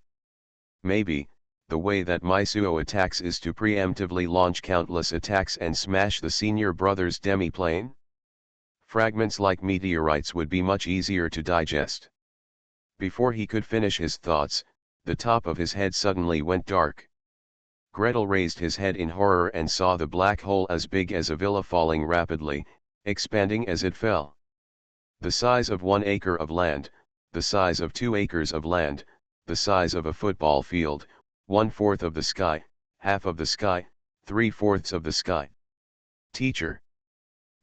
Maybe, the way that Misuo attacks is to preemptively launch countless attacks and smash the senior brother's demi-plane? Fragments like meteorites would be much easier to digest. Before he could finish his thoughts, the top of his head suddenly went dark. Gretel raised his head in horror and saw the black hole as big as a villa falling rapidly, expanding as it fell. The size of 1 acre of land, the size of 2 acres of land, the size of a football field, 1/4 of the sky, half of the sky, 3/4 of the sky. Teacher!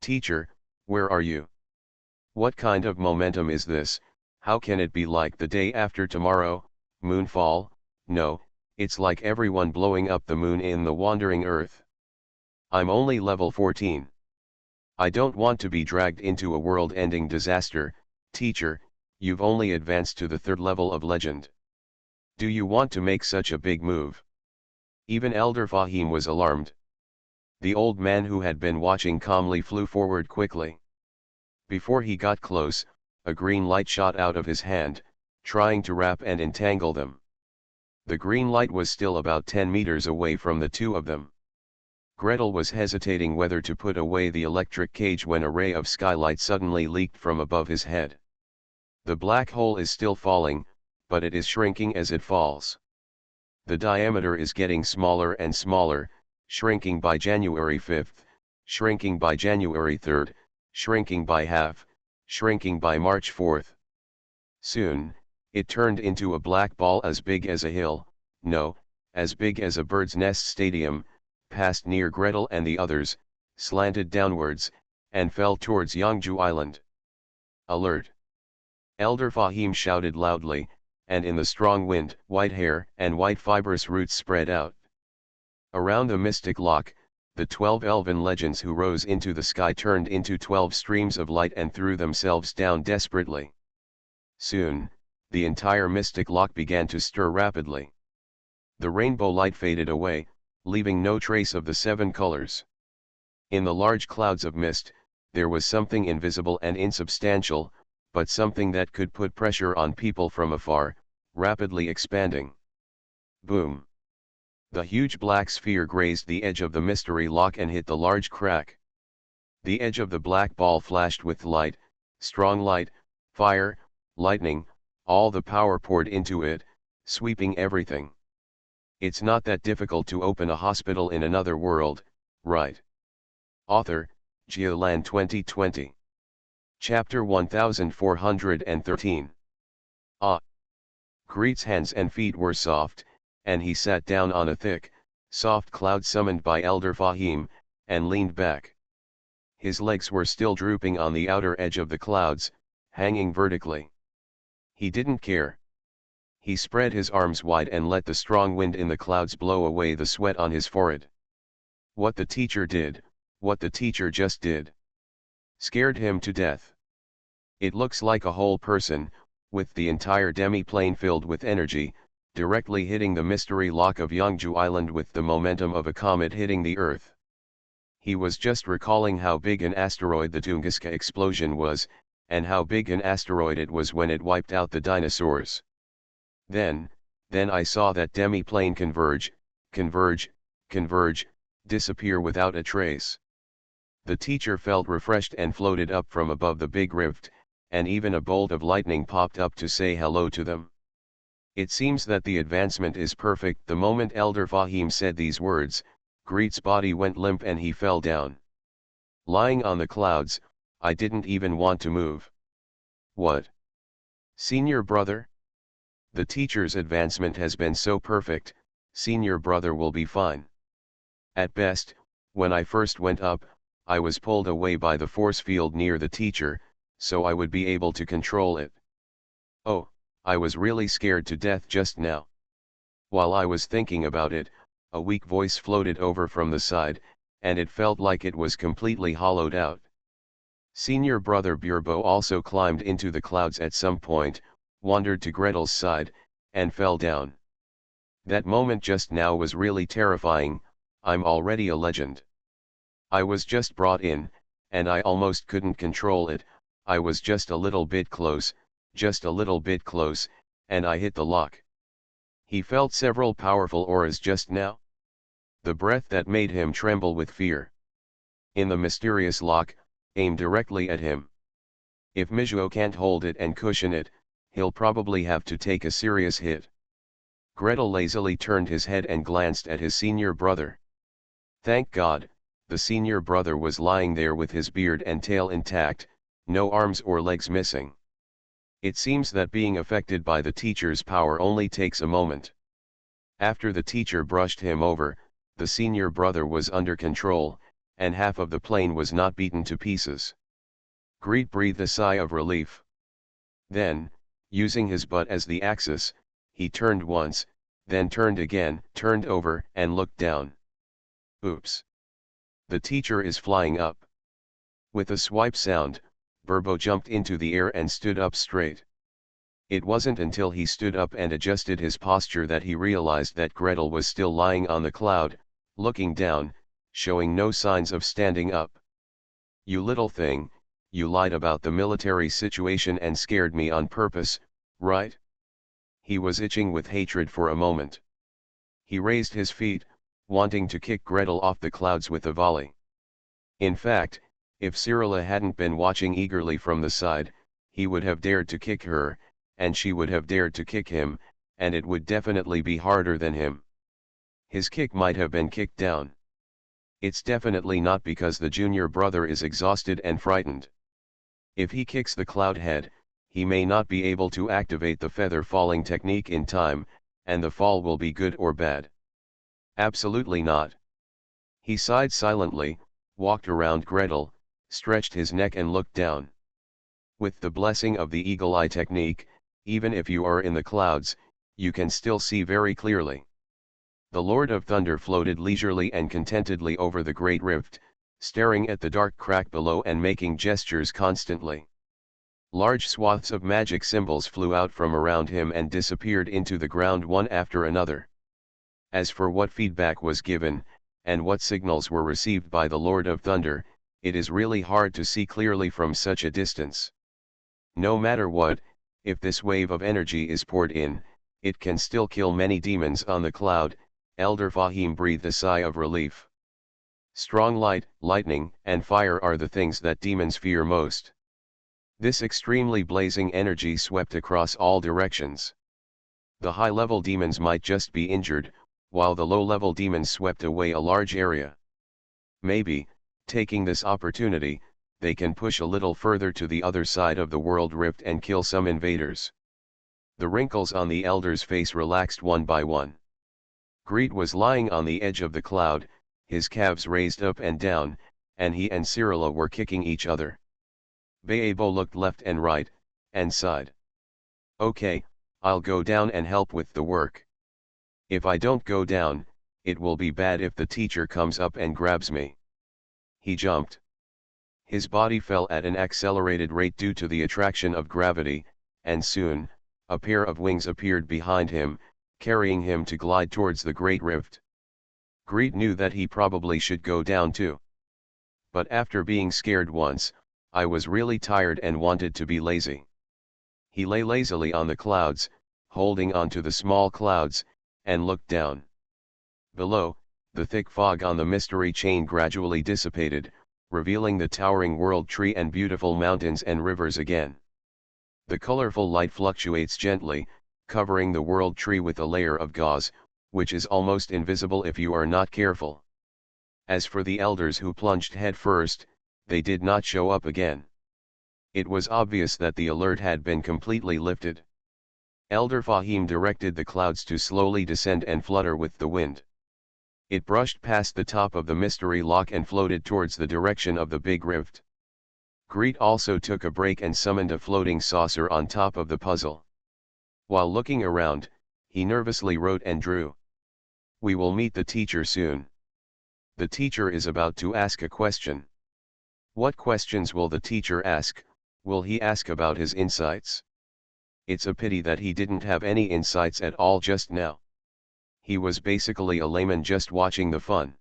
Teacher, where are you? What kind of momentum is this? How can it be like the day after tomorrow, moonfall? No, it's like everyone blowing up the moon in the wandering earth. I'm only level 14. I don't want to be dragged into a world-ending disaster. Teacher, you've only advanced to the 3rd level of legend. Do you want to make such a big move? Even Elder Fahim was alarmed. The old man who had been watching calmly flew forward quickly. Before he got close, a green light shot out of his hand, trying to wrap and entangle them. The green light was still about 10 meters away from the two of them. Gretel was hesitating whether to put away the electric cage when a ray of skylight suddenly leaked from above his head. The black hole is still falling, but it is shrinking as it falls. The diameter is getting smaller and smaller, shrinking by January 5th, shrinking by January 3rd, shrinking by half, shrinking by March 4th. Soon, it turned into a black ball as big as a hill, no, as big as a bird's nest stadium, passed near Gretel and the others, slanted downwards, and fell towards Yangju Island. Alert! Elder Fahim shouted loudly, and in the strong wind, white hair and white fibrous roots spread out. Around the mystic lock, the 12 elven legends who rose into the sky turned into 12 streams of light and threw themselves down desperately. Soon, the entire mystic lock began to stir rapidly. The rainbow light faded away, leaving no trace of the 7 colors. In the large clouds of mist, there was something invisible and insubstantial, but something that could put pressure on people from afar, rapidly expanding. Boom! The huge black sphere grazed the edge of the mystery lock and hit the large crack. The edge of the black ball flashed with light, strong light, fire, lightning, all the power poured into it, sweeping everything. It's not that difficult to open a hospital in another world, right? Author, Geoland 2020. Chapter 1413. Greet's hands and feet were soft, and he sat down on a thick, soft cloud summoned by Elder Fahim, and leaned back. His legs were still drooping on the outer edge of the clouds, hanging vertically. He didn't care. He spread his arms wide and let the strong wind in the clouds blow away the sweat on his forehead. What the teacher did, what the teacher just did, scared him to death. It looks like a whole person, with the entire demi-plane filled with energy, directly hitting the mystery lock of Yangju Island with the momentum of a comet hitting the Earth. He was just recalling how big an asteroid the Tunguska explosion was, and how big an asteroid it was when it wiped out the dinosaurs. Then I saw that demi-plane converge, disappear without a trace. The teacher felt refreshed and floated up from above the big rift, and even a bolt of lightning popped up to say hello to them. It seems that the advancement is perfect. The moment Elder Fahim said these words, Greet's body went limp and he fell down. Lying on the clouds, I didn't even want to move. What? Senior brother? The teacher's advancement has been so perfect, senior brother will be fine. At best, When I first went up, I was pulled away by the force field near the teacher, so I would be able to control it. Oh, I was really scared to death just now. While I was thinking about it, a weak voice floated over from the side, and it felt like it was completely hollowed out. Senior brother Burbo also climbed into the clouds at some point, wandered to Gretel's side, and fell down. That moment just now was really terrifying. I'm already a legend. I was just brought in, and I almost couldn't control it. I was just a little bit close, and I hit the lock. He felt several powerful auras just now. The breath that made him tremble with fear. In the mysterious lock, aimed directly at him. If Mijuo can't hold it and cushion it, he'll probably have to take a serious hit. Gretel lazily turned his head and glanced at his senior brother. Thank God, the senior brother was lying there with his beard and tail intact, no arms or legs missing. It seems that being affected by the teacher's power only takes a moment. After the teacher brushed him over, the senior brother was under control, and half of the plane was not beaten to pieces. Greet breathed a sigh of relief. Then, using his butt as the axis, he turned once, then turned again, turned over and looked down. Oops! The teacher is flying up. With a swipe sound, Burbo jumped into the air and stood up straight. It wasn't until he stood up and adjusted his posture that he realized that Gretel was still lying on the cloud, looking down, showing no signs of standing up. You little thing, you lied about the military situation and scared me on purpose, right? He was itching with hatred for a moment. He raised his feet, wanting to kick Gretel off the clouds with a volley. In fact, if Cyrilla hadn't been watching eagerly from the side, he would have dared to kick her, and she would have dared to kick him, and it would definitely be harder than him. His kick might have been kicked down. It's definitely not because the junior brother is exhausted and frightened. If he kicks the cloud head, he may not be able to activate the feather falling technique in time, and the fall will be good or bad. Absolutely not. He sighed silently, walked around Gretel, stretched his neck and looked down. With the blessing of the eagle eye technique, even if you are in the clouds, you can still see very clearly. The Lord of Thunder floated leisurely and contentedly over the great rift, staring at the dark crack below and making gestures constantly. Large swaths of magic symbols flew out from around him and disappeared into the ground one after another. As for what feedback was given, and what signals were received by the Lord of Thunder, it is really hard to see clearly from such a distance. No matter what, if this wave of energy is poured in, it can still kill many demons on the cloud. Elder Fahim breathed a sigh of relief. Strong light, lightning, and fire are the things that demons fear most. This extremely blazing energy swept across all directions. The high-level demons might just be injured, while the low-level demons swept away a large area. Maybe, taking this opportunity, they can push a little further to the other side of the world rift and kill some invaders. The wrinkles on the elder's face relaxed one by one. Greed was lying on the edge of the cloud, his calves raised up and down, and he and Cyrilla were kicking each other. Baebo looked left and right, and sighed. Okay, I'll go down and help with the work. If I don't go down, it will be bad if the teacher comes up and grabs me. He jumped. His body fell at an accelerated rate due to the attraction of gravity, and soon, a pair of wings appeared behind him, carrying him to glide towards the great rift. Greed knew that he probably should go down too. But after being scared once, I was really tired and wanted to be lazy. He lay lazily on the clouds, holding on to the small clouds, and looked down. Below, the thick fog on the mystery chain gradually dissipated, revealing the towering world tree and beautiful mountains and rivers again. The colorful light fluctuates gently, covering the world tree with a layer of gauze, which is almost invisible if you are not careful. As for the elders who plunged headfirst, they did not show up again. It was obvious that the alert had been completely lifted. Elder Fahim directed the clouds to slowly descend and flutter with the wind. It brushed past the top of the mystery lock and floated towards the direction of the big rift. Greet also took a break and summoned a floating saucer on top of the puzzle. While looking around, he nervously wrote and drew. "We will meet the teacher soon. The teacher is about to ask a question. What questions will the teacher ask? Will he ask about his insights? It's a pity that he didn't have any insights at all just now. He was basically a layman just watching the fun.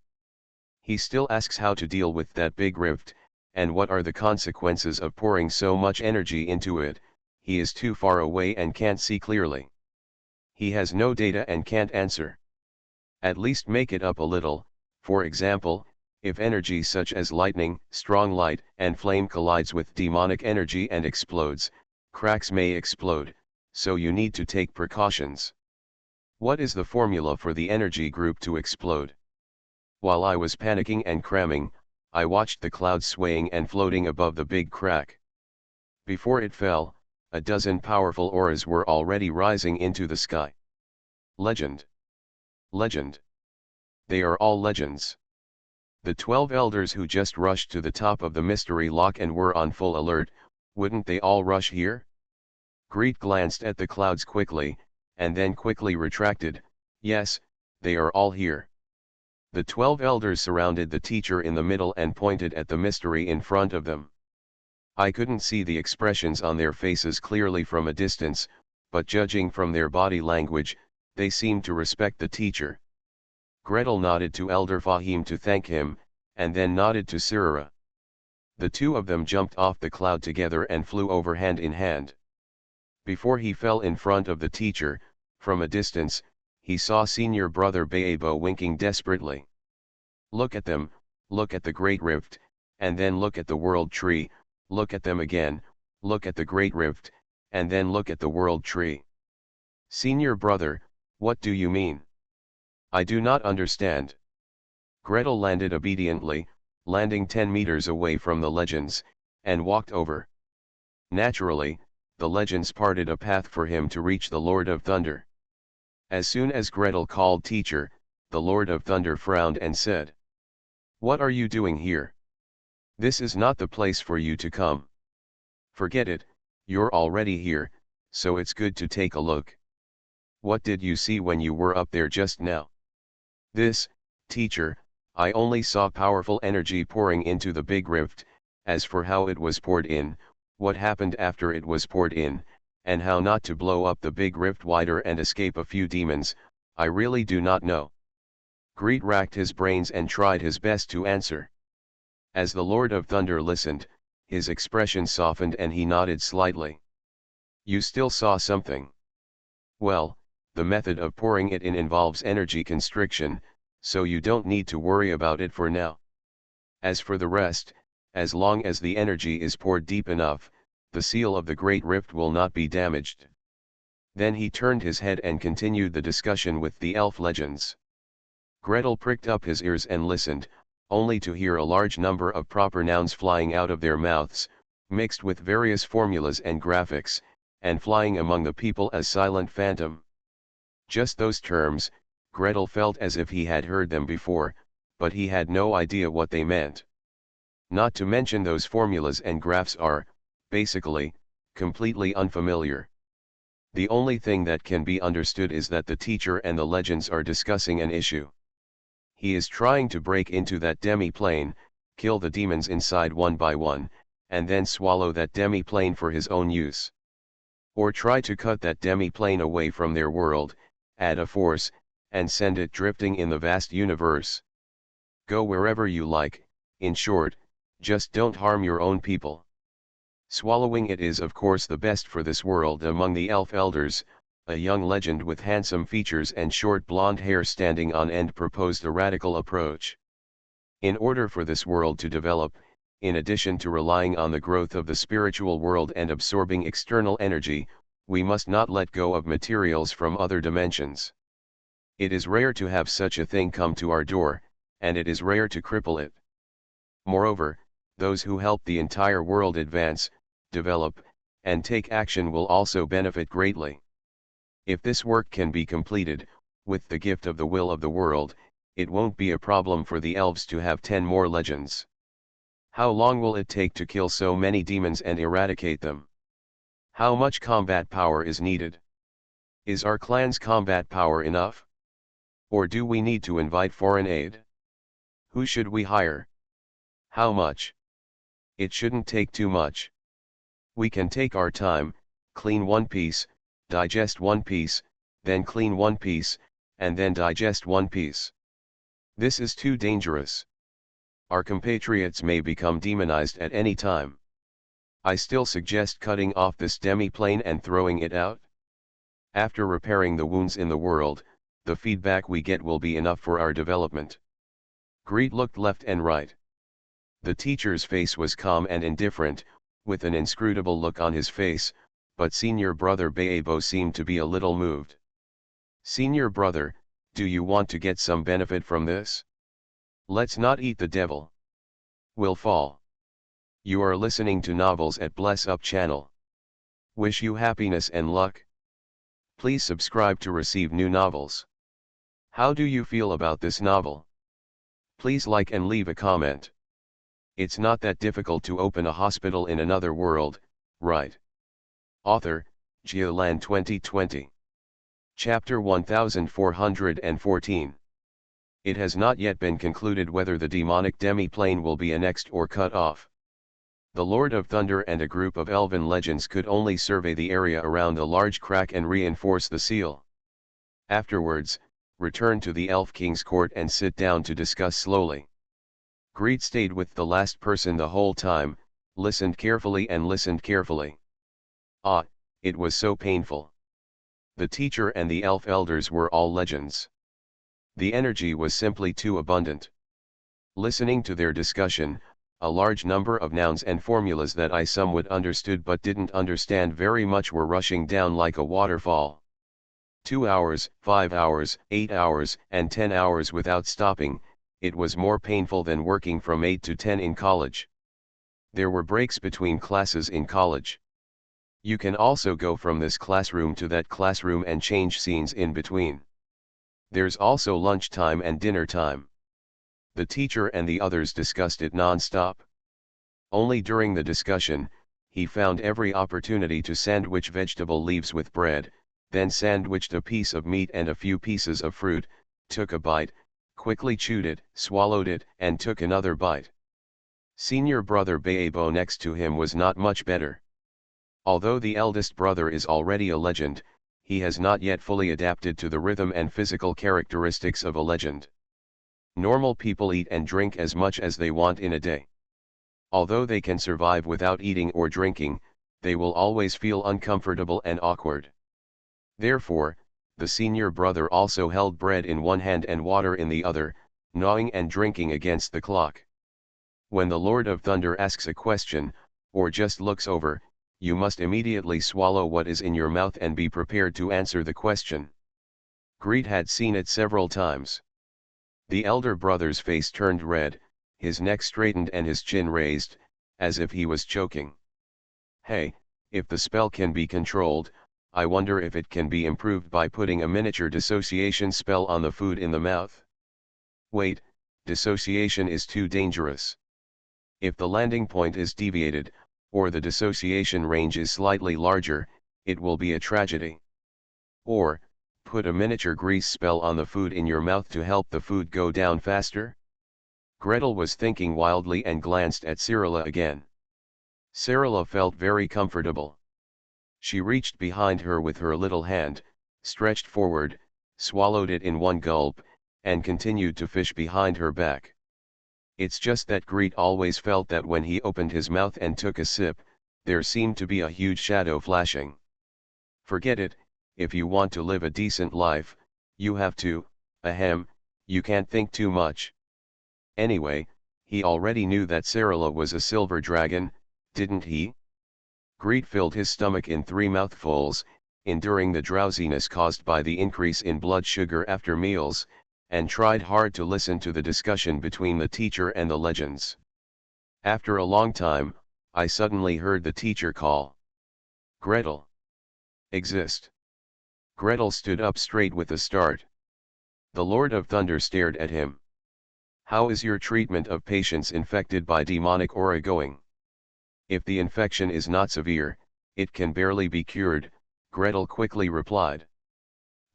He still asks how to deal with that big rift, and what are the consequences of pouring so much energy into it. He is too far away and can't see clearly. He has no data and can't answer. At least make it up a little. For example, if energy such as lightning, strong light, and flame collides with demonic energy and explodes, cracks may explode, so you need to take precautions. What is the formula for the energy group to explode?" While I was panicking and cramming, I watched the cloud swaying and floating above the big crack. Before it fell, a dozen powerful auras were already rising into the sky. Legend. Legend. They are all legends. The 12 elders who just rushed to the top of the mystery lock and were on full alert, wouldn't they all rush here? Greet glanced at the clouds quickly, and then quickly retracted. Yes, they are all here. The 12 elders surrounded the teacher in the middle and pointed at the mystery in front of them. I couldn't see the expressions on their faces clearly from a distance, but judging from their body language, they seemed to respect the teacher. Gretel nodded to Elder Fahim to thank him, and then nodded to Sirara. The two of them jumped off the cloud together and flew over hand in hand. Before he fell in front of the teacher, from a distance, he saw senior brother Baebo winking desperately. Look at them, look at the Great Rift, and then look at the World Tree, look at them again, look at the Great Rift, and then look at the World Tree. Senior brother, what do you mean? I do not understand. Gretel landed obediently, landing 10 meters away from the legends, and walked over. Naturally, the legends parted a path for him to reach the Lord of Thunder. As soon as Gretel called teacher, the Lord of Thunder frowned and said, "What are you doing here? This is not the place for you to come. Forget it, you're already here, so it's good to take a look. What did you see when you were up there just now?" "This, teacher, I only saw powerful energy pouring into the big rift. As for how it was poured in, what happened after it was poured in, and how not to blow up the big rift wider and escape a few demons, I really do not know." Greet racked his brains and tried his best to answer. As the Lord of Thunder listened, his expression softened and he nodded slightly. "You still saw something. Well, the method of pouring it in involves energy constriction, so you don't need to worry about it for now. As for the rest, as long as the energy is poured deep enough, the seal of the Great Rift will not be damaged." Then he turned his head and continued the discussion with the elf legends. Gretel pricked up his ears and listened, only to hear a large number of proper nouns flying out of their mouths, mixed with various formulas and graphics, and flying among the people as silent phantom. Just those terms, Gretel felt as if he had heard them before, but he had no idea what they meant. Not to mention those formulas and graphs are, basically, completely unfamiliar. The only thing that can be understood is that the teacher and the legends are discussing an issue. He is trying to break into that demi-plane, kill the demons inside one by one, and then swallow that demi-plane for his own use. Or try to cut that demi-plane away from their world, add a force, and send it drifting in the vast universe. Go wherever you like, in short, just don't harm your own people. Swallowing it is of course the best for this world. Among the elf elders, a young legend with handsome features and short blonde hair standing on end proposed a radical approach. In order for this world to develop, in addition to relying on the growth of the spiritual world and absorbing external energy, we must not let go of materials from other dimensions. It is rare to have such a thing come to our door, and it is rare to cripple it. Moreover, those who help the entire world advance, develop, and take action will also benefit greatly. If this work can be completed, with the gift of the will of the world, it won't be a problem for the elves to have 10 more legends. How long will it take to kill so many demons and eradicate them? How much combat power is needed? Is our clan's combat power enough? Or do we need to invite foreign aid? Who should we hire? How much? It shouldn't take too much. We can take our time, clean one piece, digest one piece, then clean one piece, and then digest one piece. This is too dangerous. Our compatriots may become demonized at any time. I still suggest cutting off this demi-plane and throwing it out. After repairing the wounds in the world, the feedback we get will be enough for our development. Greet looked left and right. The teacher's face was calm and indifferent, with an inscrutable look on his face, but senior brother Baebo seemed to be a little moved. Senior brother, do you want to get some benefit from this? Let's not eat the devil. We'll fall. You are listening to novels at Bless Up channel. Wish you happiness and luck. Please subscribe to receive new novels. How do you feel about this novel? Please like and leave a comment. It's not that difficult to open a hospital in another world, right? Author, Geoland 2020. Chapter 1414. It has not yet been concluded whether the demonic demi-plane will be annexed or cut off. The Lord of Thunder and a group of elven legends could only survey the area around the large crack and reinforce the seal. Afterwards, return to the Elf King's court and sit down to discuss slowly. Greed stayed with the last person the whole time, listened carefully. Ah, it was so painful. The teacher and the elf elders were all legends. The energy was simply too abundant. Listening to their discussion, a large number of nouns and formulas that I somewhat understood but didn't understand very much were rushing down like a waterfall. 2 hours, 5 hours, 8 hours, and 10 hours without stopping. It was more painful than working from 8 to 10 in college. There were breaks between classes in college. You can also go from this classroom to that classroom and change scenes in between. There's also lunch time and dinner time. The teacher and the others discussed it non-stop. Only during the discussion, he found every opportunity to sandwich vegetable leaves with bread, then sandwiched a piece of meat and a few pieces of fruit, took a bite, quickly chewed it, swallowed it, and took another bite. Senior brother Baebo next to him was not much better. Although the eldest brother is already a legend, he has not yet fully adapted to the rhythm and physical characteristics of a legend. Normal people eat and drink as much as they want in a day. Although they can survive without eating or drinking, they will always feel uncomfortable and awkward. Therefore, the senior brother also held bread in one hand and water in the other, gnawing and drinking against the clock. When the Lord of Thunder asks a question, or just looks over, you must immediately swallow what is in your mouth and be prepared to answer the question. Greed had seen it several times. The elder brother's face turned red, his neck straightened and his chin raised, as if he was choking. Hey, if the spell can be controlled, I wonder if it can be improved by putting a miniature dissociation spell on the food in the mouth. Wait, dissociation is too dangerous. If the landing point is deviated, or the dissociation range is slightly larger, it will be a tragedy. Or, put a miniature grease spell on the food in your mouth to help the food go down faster? Gretel was thinking wildly and glanced at Cyrilla again. Cyrilla felt very comfortable. She reached behind her with her little hand, stretched forward, swallowed it in one gulp, and continued to fish behind her back. It's just that Greet always felt that when he opened his mouth and took a sip, there seemed to be a huge shadow flashing. Forget it, if you want to live a decent life, you have to, you can't think too much. Anyway, he already knew that Cyrilla was a silver dragon, didn't he? Greet filled his stomach in 3 mouthfuls, enduring the drowsiness caused by the increase in blood sugar after meals, and tried hard to listen to the discussion between the teacher and the legends. After a long time, I suddenly heard the teacher call. Gretel. Exist. Gretel stood up straight with a start. The Lord of Thunder stared at him. How is your treatment of patients infected by demonic aura going? If the infection is not severe, it can barely be cured, Gretel quickly replied.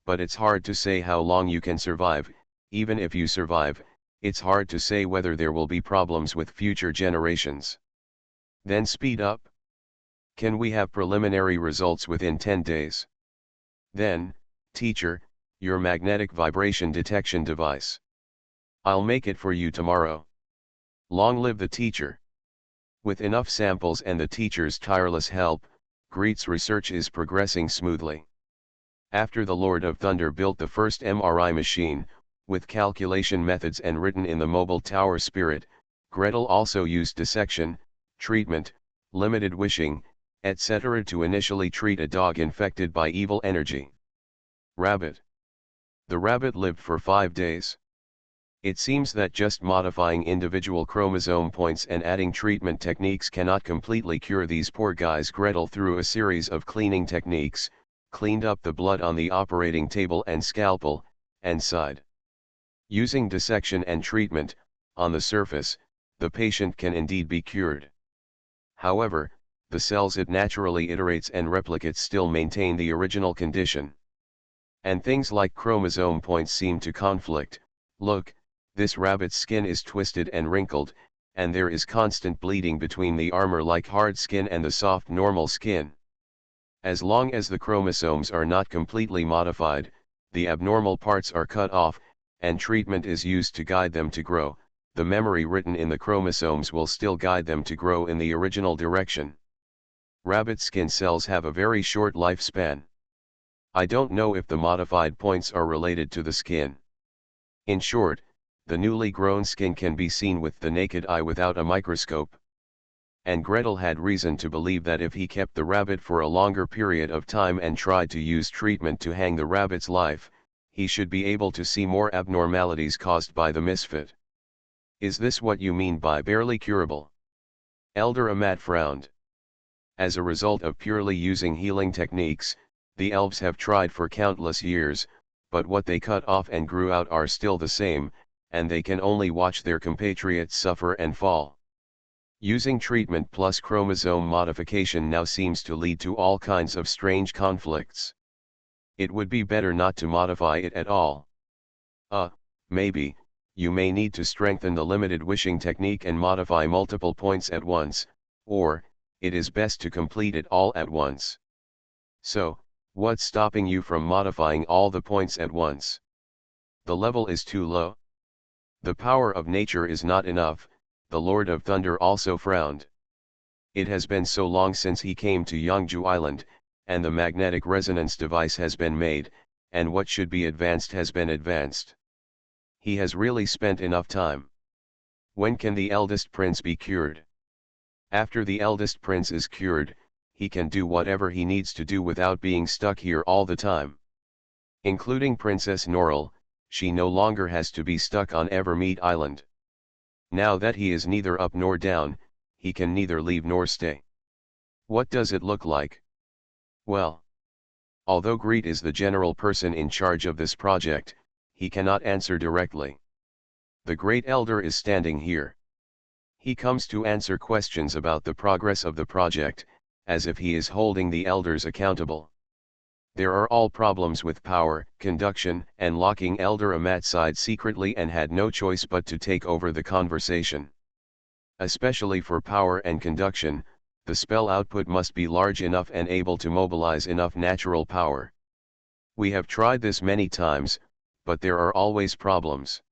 But it's hard to say how long you can survive. Even if you survive, it's hard to say whether there will be problems with future generations. Then speed up. Can we have preliminary results within 10 days? Then, teacher, your magnetic vibration detection device. I'll make it for you tomorrow. Long live the teacher. With enough samples and the teacher's tireless help, Greet's research is progressing smoothly. After the Lord of Thunder built the first MRI machine, with calculation methods and written in the mobile tower spirit, Gretel also used dissection, treatment, limited wishing, etc. to initially treat a dog infected by evil energy. Rabbit. The rabbit lived for 5 days. It seems that just modifying individual chromosome points and adding treatment techniques cannot completely cure these poor guys. Gretel, through a series of cleaning techniques, cleaned up the blood on the operating table and scalpel, and sighed. Using dissection and treatment, on the surface, the patient can indeed be cured. However, the cells it naturally iterates and replicates still maintain the original condition. And things like chromosome points seem to conflict. Look, this rabbit's skin is twisted and wrinkled, and there is constant bleeding between the armor-like hard skin and the soft normal skin. As long as the chromosomes are not completely modified, the abnormal parts are cut off, and treatment is used to guide them to grow. The memory written in the chromosomes will still guide them to grow in the original direction. Rabbit skin cells have a very short lifespan. I don't know if the modified points are related to the skin. In short, the newly grown skin can be seen with the naked eye without a microscope. And Gretel had reason to believe that if he kept the rabbit for a longer period of time and tried to use treatment to hang the rabbit's life, he should be able to see more abnormalities caused by the misfit. Is this what you mean by barely curable? Elder Ahmad frowned. As a result of purely using healing techniques, the elves have tried for countless years, but what they cut off and grew out are still the same, and they can only watch their compatriots suffer and fall. Using treatment plus chromosome modification now seems to lead to all kinds of strange conflicts. It would be better not to modify it at all. Maybe, you may need to strengthen the limited wishing technique and modify multiple points at once, or, it is best to complete it all at once. So, what's stopping you from modifying all the points at once? The level is too low. The power of nature is not enough. The Lord of Thunder also frowned. It has been so long since he came to Yangju Island, and the magnetic resonance device has been made, and what should be advanced has been advanced. He has really spent enough time. When can the eldest prince be cured? After the eldest prince is cured, he can do whatever he needs to do without being stuck here all the time. Including Princess Norrell, she no longer has to be stuck on Evermeet Island. Now that he is neither up nor down, he can neither leave nor stay. What does it look like? Well, although Greet is the general person in charge of this project, he cannot answer directly. The Great Elder is standing here. He comes to answer questions about the progress of the project, as if he is holding the elders accountable. There are all problems with power, conduction, and locking. Elder Ahmad sighed secretly and had no choice but to take over the conversation. Especially for power and conduction, the spell output must be large enough and able to mobilize enough natural power. We have tried this many times, but there are always problems.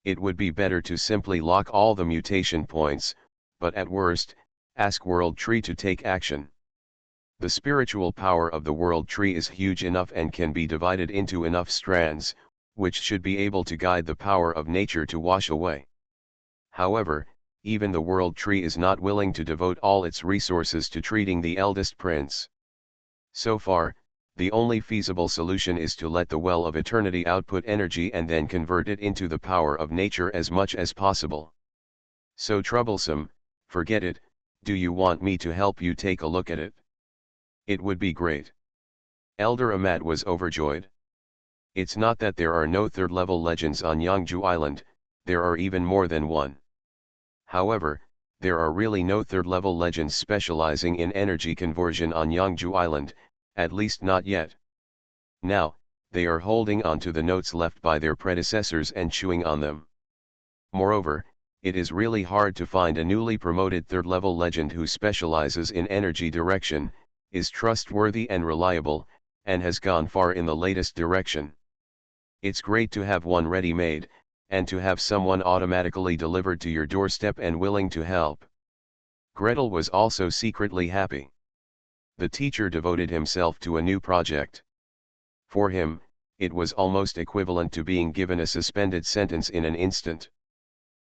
It would be better to simply lock all the mutation points, but at worst, ask World Tree to take action. The spiritual power of the World Tree is huge enough and can be divided into enough strands, which should be able to guide the power of nature to wash away. However, even the World Tree is not willing to devote all its resources to treating the eldest prince. So far, the only feasible solution is to let the Well of Eternity output energy and then convert it into the power of nature as much as possible. So troublesome, forget it. Do you want me to help you take a look at it? It would be great. Elder Ahmad was overjoyed. It's not that there are no third-level legends on Yangju Island, there are even more than one. However, there are really no third-level legends specializing in energy conversion on Yangju Island, at least not yet. Now, they are holding on to the notes left by their predecessors and chewing on them. Moreover, it is really hard to find a newly promoted third-level legend who specializes in energy direction, is trustworthy and reliable, and has gone far in the latest direction. It's great to have one ready-made, and to have someone automatically delivered to your doorstep and willing to help. Gretel was also secretly happy. The teacher devoted himself to a new project. For him, it was almost equivalent to being given a suspended sentence in an instant.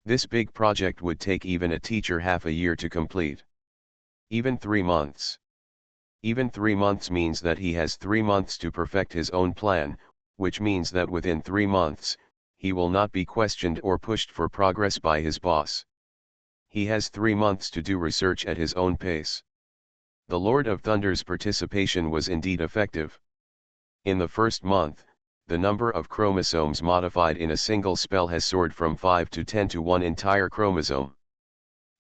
This big project would take even a teacher half a year to complete. Even 3 months. Even 3 months means that he has 3 months to perfect his own plan, which means that within 3 months, he will not be questioned or pushed for progress by his boss. He has 3 months to do research at his own pace. The Lord of Thunder's participation was indeed effective. In the first month, the number of chromosomes modified in a single spell has soared from 5 to 10 to 1 entire chromosome.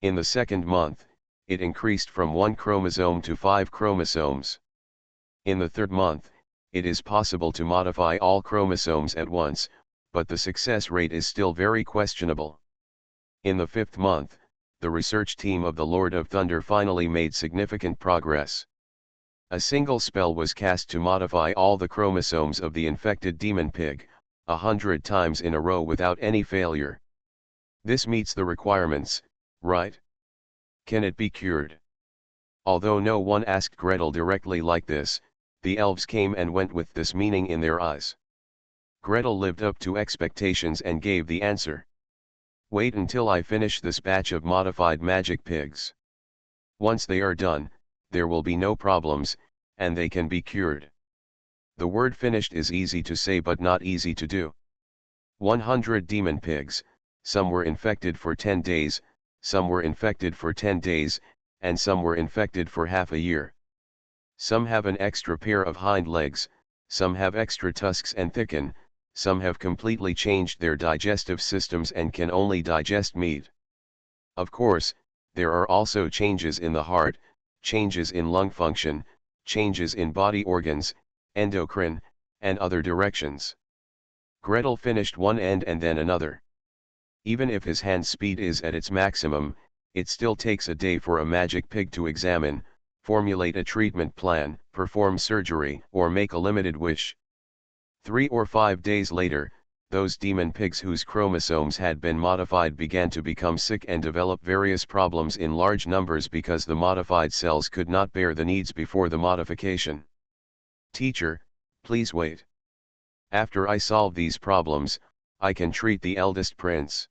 In the second month, it increased from 1 chromosome to 5 chromosomes. In the third month, it is possible to modify all chromosomes at once, but the success rate is still very questionable. In the fifth month, the research team of the Lord of Thunder finally made significant progress. A single spell was cast to modify all the chromosomes of the infected demon pig, 100 times in a row without any failure. This meets the requirements, right? Can it be cured? Although no one asked Gretel directly like this, the elves came and went with this meaning in their eyes. Gretel lived up to expectations and gave the answer. Wait until I finish this batch of modified magic pigs. Once they are done, there will be no problems, and they can be cured. The word finished is easy to say but not easy to do. 100 demon pigs, some were infected for 10 days, some were infected for 10 days, and some were infected for half a year. Some have an extra pair of hind legs, some have extra tusks and thicken, some have completely changed their digestive systems and can only digest meat. Of course, there are also changes in the heart, changes in lung function, changes in body organs, endocrine, and other directions. Gretel finished one end and then another. Even if his hand speed is at its maximum, it still takes a day for a magic pig to examine, formulate a treatment plan, perform surgery, or make a limited wish. 3 or 5 days later, those demon pigs whose chromosomes had been modified began to become sick and develop various problems in large numbers because the modified cells could not bear the needs before the modification. Teacher, please wait. After I solve these problems, I can treat the eldest prince.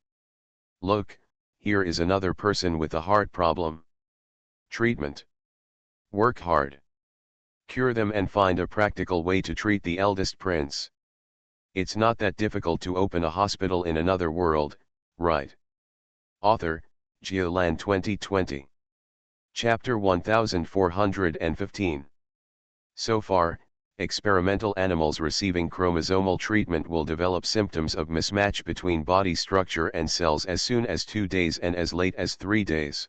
Look, here is another person with a heart problem. Treatment. Work hard. Cure them and find a practical way to treat the eldest prince. It's not that difficult to open a hospital in another world, right? Author, Geoland 2020. Chapter 1415. So far, experimental animals receiving chromosomal treatment will develop symptoms of mismatch between body structure and cells as soon as 2 days and as late as 3 days.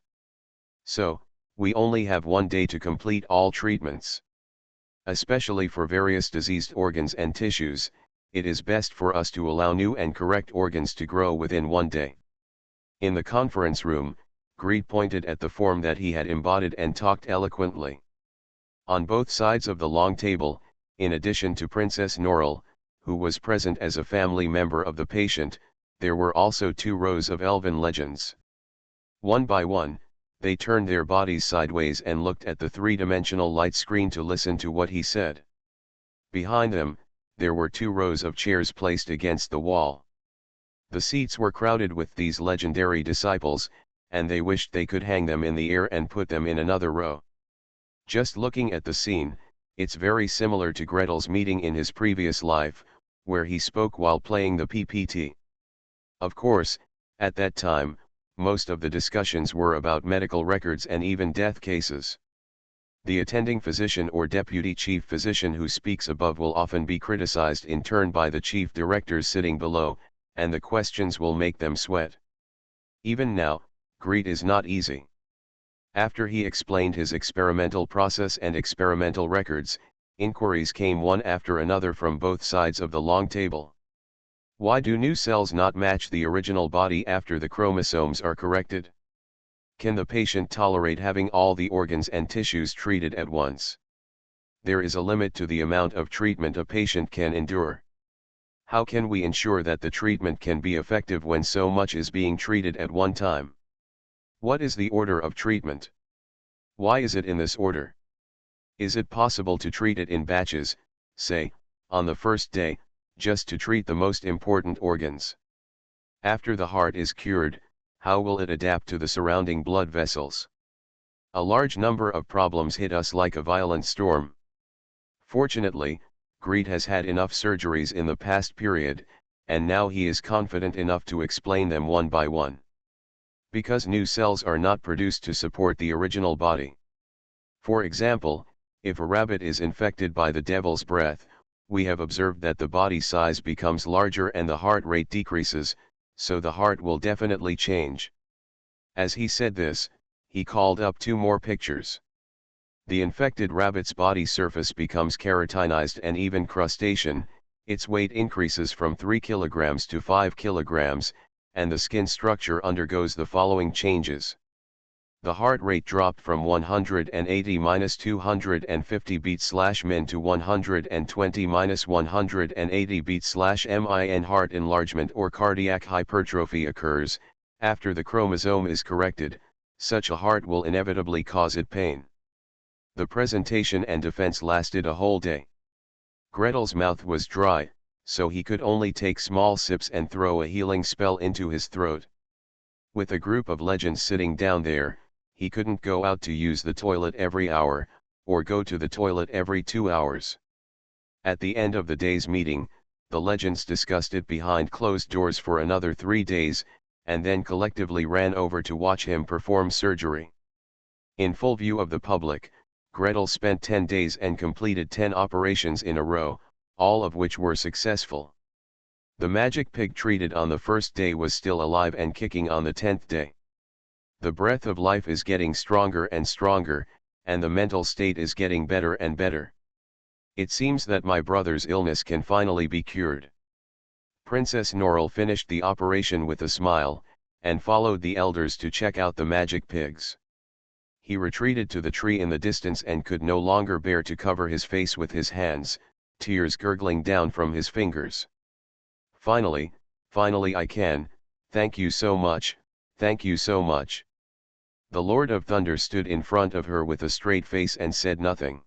So, we only have 1 day to complete all treatments. Especially for various diseased organs and tissues, it is best for us to allow new and correct organs to grow within 1 day. In the conference room, Greed pointed at the form that he had embodied and talked eloquently. On both sides of the long table, in addition to Princess Norrell, who was present as a family member of the patient, there were also 2 rows of elven legends. One by one, they turned their bodies sideways and looked at the 3-dimensional light screen to listen to what he said. Behind them, there were 2 rows of chairs placed against the wall. The seats were crowded with these legendary disciples, and they wished they could hang them in the air and put them in another row. Just looking at the scene, it's very similar to Gretel's meeting in his previous life, where he spoke while playing the PPT. Of course, at that time, most of the discussions were about medical records and even death cases. The attending physician or deputy chief physician who speaks above will often be criticized in turn by the chief directors sitting below, and the questions will make them sweat. Even now, greet is not easy. After he explained his experimental process and experimental records, inquiries came one after another from both sides of the long table. Why do new cells not match the original body after the chromosomes are corrected? Can the patient tolerate having all the organs and tissues treated at once? There is a limit to the amount of treatment a patient can endure. How can we ensure that the treatment can be effective when so much is being treated at one time? What is the order of treatment? Why is it in this order? Is it possible to treat it in batches, say, on the first day, just to treat the most important organs? After the heart is cured, how will it adapt to the surrounding blood vessels? A large number of problems hit us like a violent storm. Fortunately, Greet has had enough surgeries in the past period, and now he is confident enough to explain them one by one. Because new cells are not produced to support the original body. For example, if a rabbit is infected by the devil's breath, we have observed that the body size becomes larger and the heart rate decreases, so the heart will definitely change. As he said this, he called up 2 more pictures. The infected rabbit's body surface becomes keratinized and even crustacean, its weight increases from 3 kilograms to 5 kilograms, and the skin structure undergoes the following changes. The heart rate dropped from 180-250 beats/min to 120-180 beats/min. Heart enlargement or cardiac hypertrophy occurs. After the chromosome is corrected, such a heart will inevitably cause it pain. The presentation and defense lasted a whole day. Gretel's mouth was dry, so he could only take small sips and throw a healing spell into his throat. With a group of legends sitting down there, he couldn't go out to use the toilet every hour, or go to the toilet every 2 hours. At the end of the day's meeting, the legends discussed it behind closed doors for another 3 days, and then collectively ran over to watch him perform surgery. In full view of the public, Gretel spent 10 days and completed 10 operations in a row, all of which were successful. The magic pig treated on the first day was still alive and kicking on the 10th day. The breath of life is getting stronger and stronger, and the mental state is getting better and better. It seems that my brother's illness can finally be cured. Princess Norrell finished the operation with a smile, and followed the elders to check out the magic pigs. He retreated to the tree in the distance and could no longer bear to cover his face with his hands, tears gurgling down from his fingers. Finally I can, thank you so much, thank you so much. The Lord of Thunder stood in front of her with a straight face and said nothing.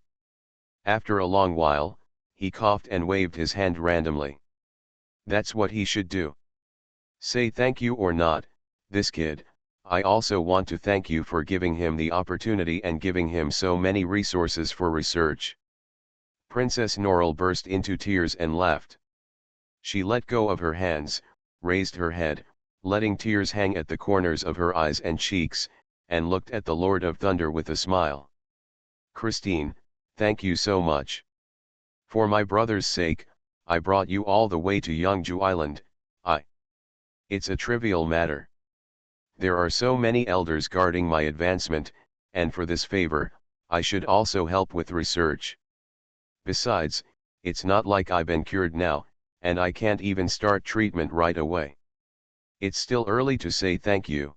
After a long while, he coughed and waved his hand randomly. That's what he should do. Say thank you or not, this kid, I also want to thank you for giving him the opportunity and giving him so many resources for research. Princess Norrell burst into tears and laughed. She let go of her hands, raised her head, letting tears hang at the corners of her eyes and cheeks, and looked at the Lord of Thunder with a smile. Christine, thank you so much. For my brother's sake, I brought you all the way to Yangju Island. It's a trivial matter. There are so many elders guarding my advancement, and for this favor, I should also help with research. Besides, it's not like I've been cured now, and I can't even start treatment right away. It's still early to say thank you.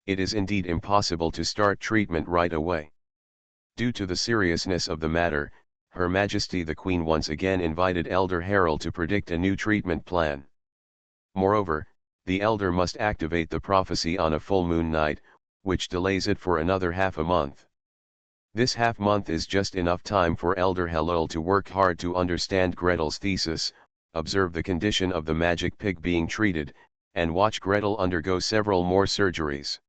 It is indeed impossible to start treatment right away. Due to the seriousness of the matter, Her Majesty the Queen once again invited Elder Harold to predict a new treatment plan. Moreover, the elder must activate the prophecy on a full moon night, which delays it for another half a month. This half month is just enough time for Elder Halul to work hard to understand Gretel's thesis, observe the condition of the magic pig being treated, and watch Gretel undergo several more surgeries.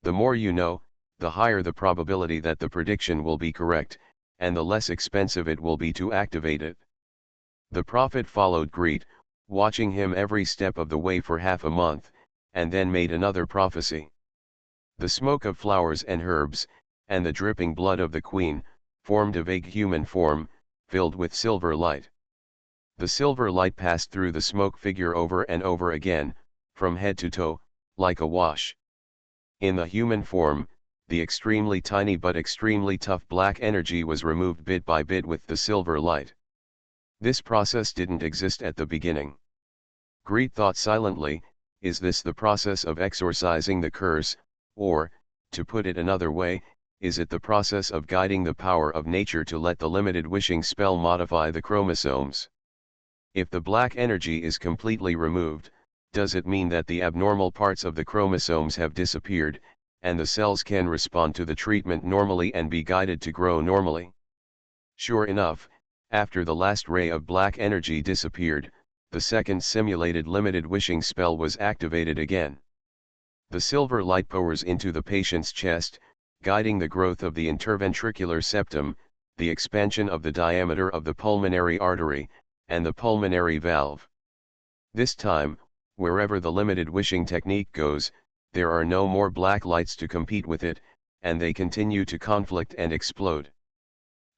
The more you know, the higher the probability that the prediction will be correct, and the less expensive it will be to activate it. The prophet followed Greet, watching him every step of the way for half a month, and then made another prophecy. The smoke of flowers and herbs, and the dripping blood of the queen, formed a vague human form, filled with silver light. The silver light passed through the smoke figure over and over again, from head to toe, like a wash. In the human form, the extremely tiny but extremely tough black energy was removed bit by bit with the silver light. This process didn't exist at the beginning. Greed thought silently, is this the process of exorcising the curse, or, to put it another way, is it the process of guiding the power of nature to let the limited wishing spell modify the chromosomes? If the black energy is completely removed, does it mean that the abnormal parts of the chromosomes have disappeared, and the cells can respond to the treatment normally and be guided to grow normally? Sure enough, after the last ray of black energy disappeared, the second simulated limited wishing spell was activated again. The silver light pours into the patient's chest, guiding the growth of the interventricular septum, the expansion of the diameter of the pulmonary artery, and the pulmonary valve. This time, wherever the limited wishing technique goes, there are no more black lights to compete with it, and they continue to conflict and explode.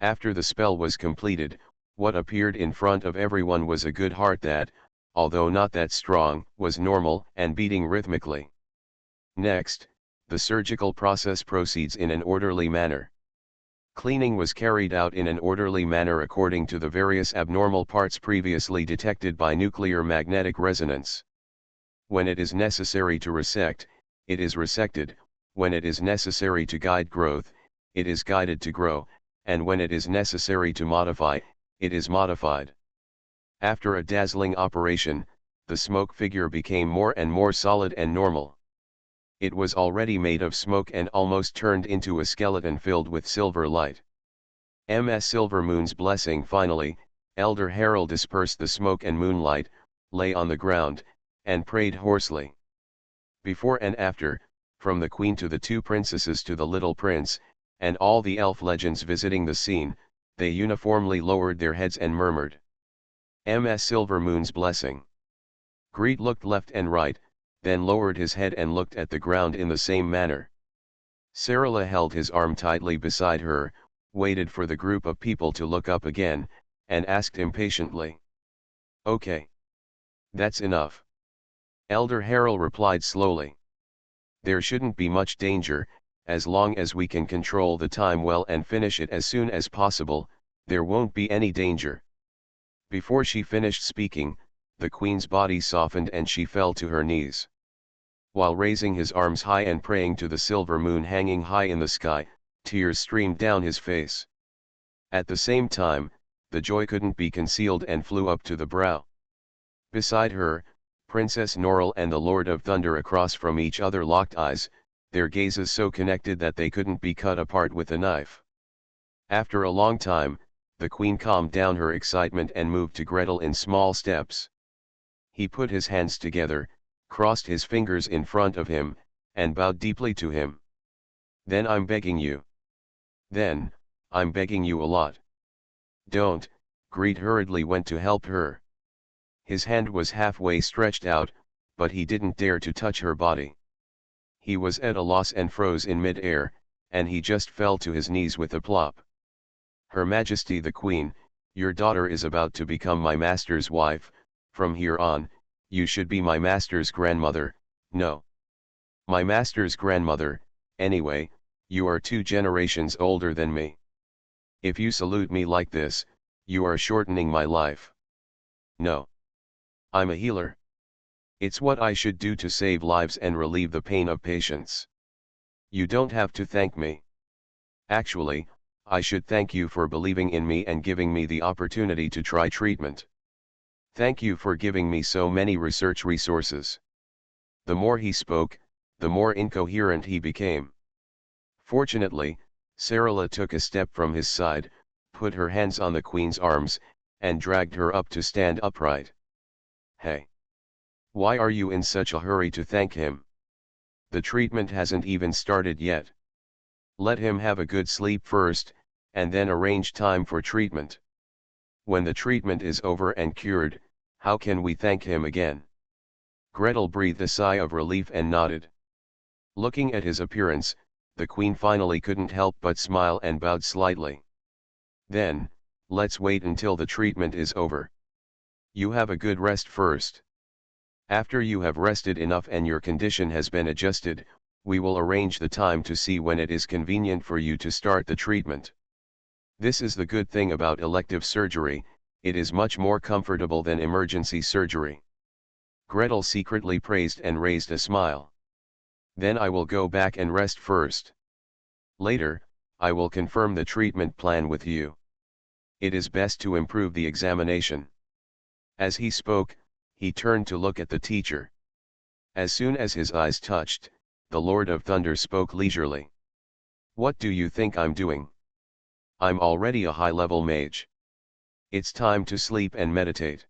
After the spell was completed, what appeared in front of everyone was a good heart that, although not that strong, was normal and beating rhythmically. Next, the surgical process proceeds in an orderly manner. Cleaning was carried out in an orderly manner according to the various abnormal parts previously detected by nuclear magnetic resonance. When it is necessary to resect, it is resected; when it is necessary to guide growth, it is guided to grow, and when it is necessary to modify, it is modified. After a dazzling operation, the smoke figure became more and more solid and normal. It was already made of smoke and almost turned into a skeleton filled with silver light. Ms. Silvermoon's blessing finally, Elder Harold dispersed the smoke and moonlight, lay on the ground, and prayed hoarsely. Before and after, from the queen to the two princesses to the little prince, and all the elf legends visiting the scene, they uniformly lowered their heads and murmured, Ms. Silvermoon's blessing. Greed looked left and right, then lowered his head and looked at the ground in the same manner. Sarala held his arm tightly beside her, waited for the group of people to look up again, and asked impatiently, Okay. That's enough. Elder Harold replied slowly. There shouldn't be much danger, as long as we can control the time well and finish it as soon as possible, there won't be any danger. Before she finished speaking, the queen's body softened and she fell to her knees. While raising his arms high and praying to the silver moon hanging high in the sky, tears streamed down his face. At the same time, the joy couldn't be concealed and flew up to the brow. Beside her, Princess Norrell and the Lord of Thunder across from each other locked eyes, their gazes so connected that they couldn't be cut apart with a knife. After a long time, the queen calmed down her excitement and moved to Gretel in small steps. He put his hands together, crossed his fingers in front of him, and bowed deeply to him. Then I'm begging you. Then, I'm begging you a lot. Don't. Greed hurriedly went to help her. His hand was halfway stretched out, but he didn't dare to touch her body. He was at a loss and froze in mid-air, and he just fell to his knees with a plop. Her Majesty the Queen, your daughter is about to become my master's wife. From here on, you should be my master's grandmother. No. My master's grandmother, anyway, you are 2 generations older than me. If you salute me like this, you are shortening my life. No. I'm a healer. It's what I should do to save lives and relieve the pain of patients. You don't have to thank me. Actually, I should thank you for believing in me and giving me the opportunity to try treatment. Thank you for giving me so many research resources. The more he spoke, the more incoherent he became. Fortunately, Sarala took a step from his side, put her hands on the queen's arms, and dragged her up to stand upright. Hey! Why are you in such a hurry to thank him? The treatment hasn't even started yet. Let him have a good sleep first, and then arrange time for treatment. When the treatment is over and cured, how can we thank him again? Gretel breathed a sigh of relief and nodded. Looking at his appearance, the queen finally couldn't help but smile and bowed slightly. Then, let's wait until the treatment is over. You have a good rest first. After you have rested enough and your condition has been adjusted, we will arrange the time to see when it is convenient for you to start the treatment. This is the good thing about elective surgery, it is much more comfortable than emergency surgery. Gretel secretly praised and raised a smile. Then I will go back and rest first. Later, I will confirm the treatment plan with you. It is best to improve the examination. As he spoke, he turned to look at the teacher. As soon as his eyes touched, the Lord of Thunder spoke leisurely. What do you think I'm doing? I'm already a high-level mage. It's time to sleep and meditate.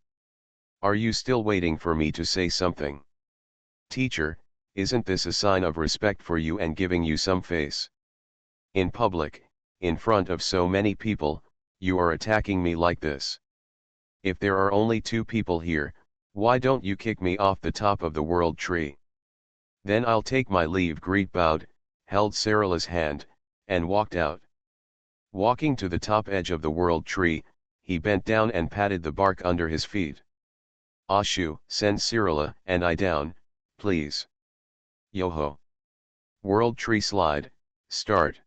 Are you still waiting for me to say something? Teacher, isn't this a sign of respect for you and giving you some face? In public, in front of so many people, you are attacking me like this. If there are only 2 people here, why don't you kick me off the top of the world tree? Then I'll take my leave. Greet bowed, held Sarala's hand, and walked out. Walking to the top edge of the world tree, he bent down and patted the bark under his feet. Ashu, send Sarala and I down, please. Yoho. World tree slide, start.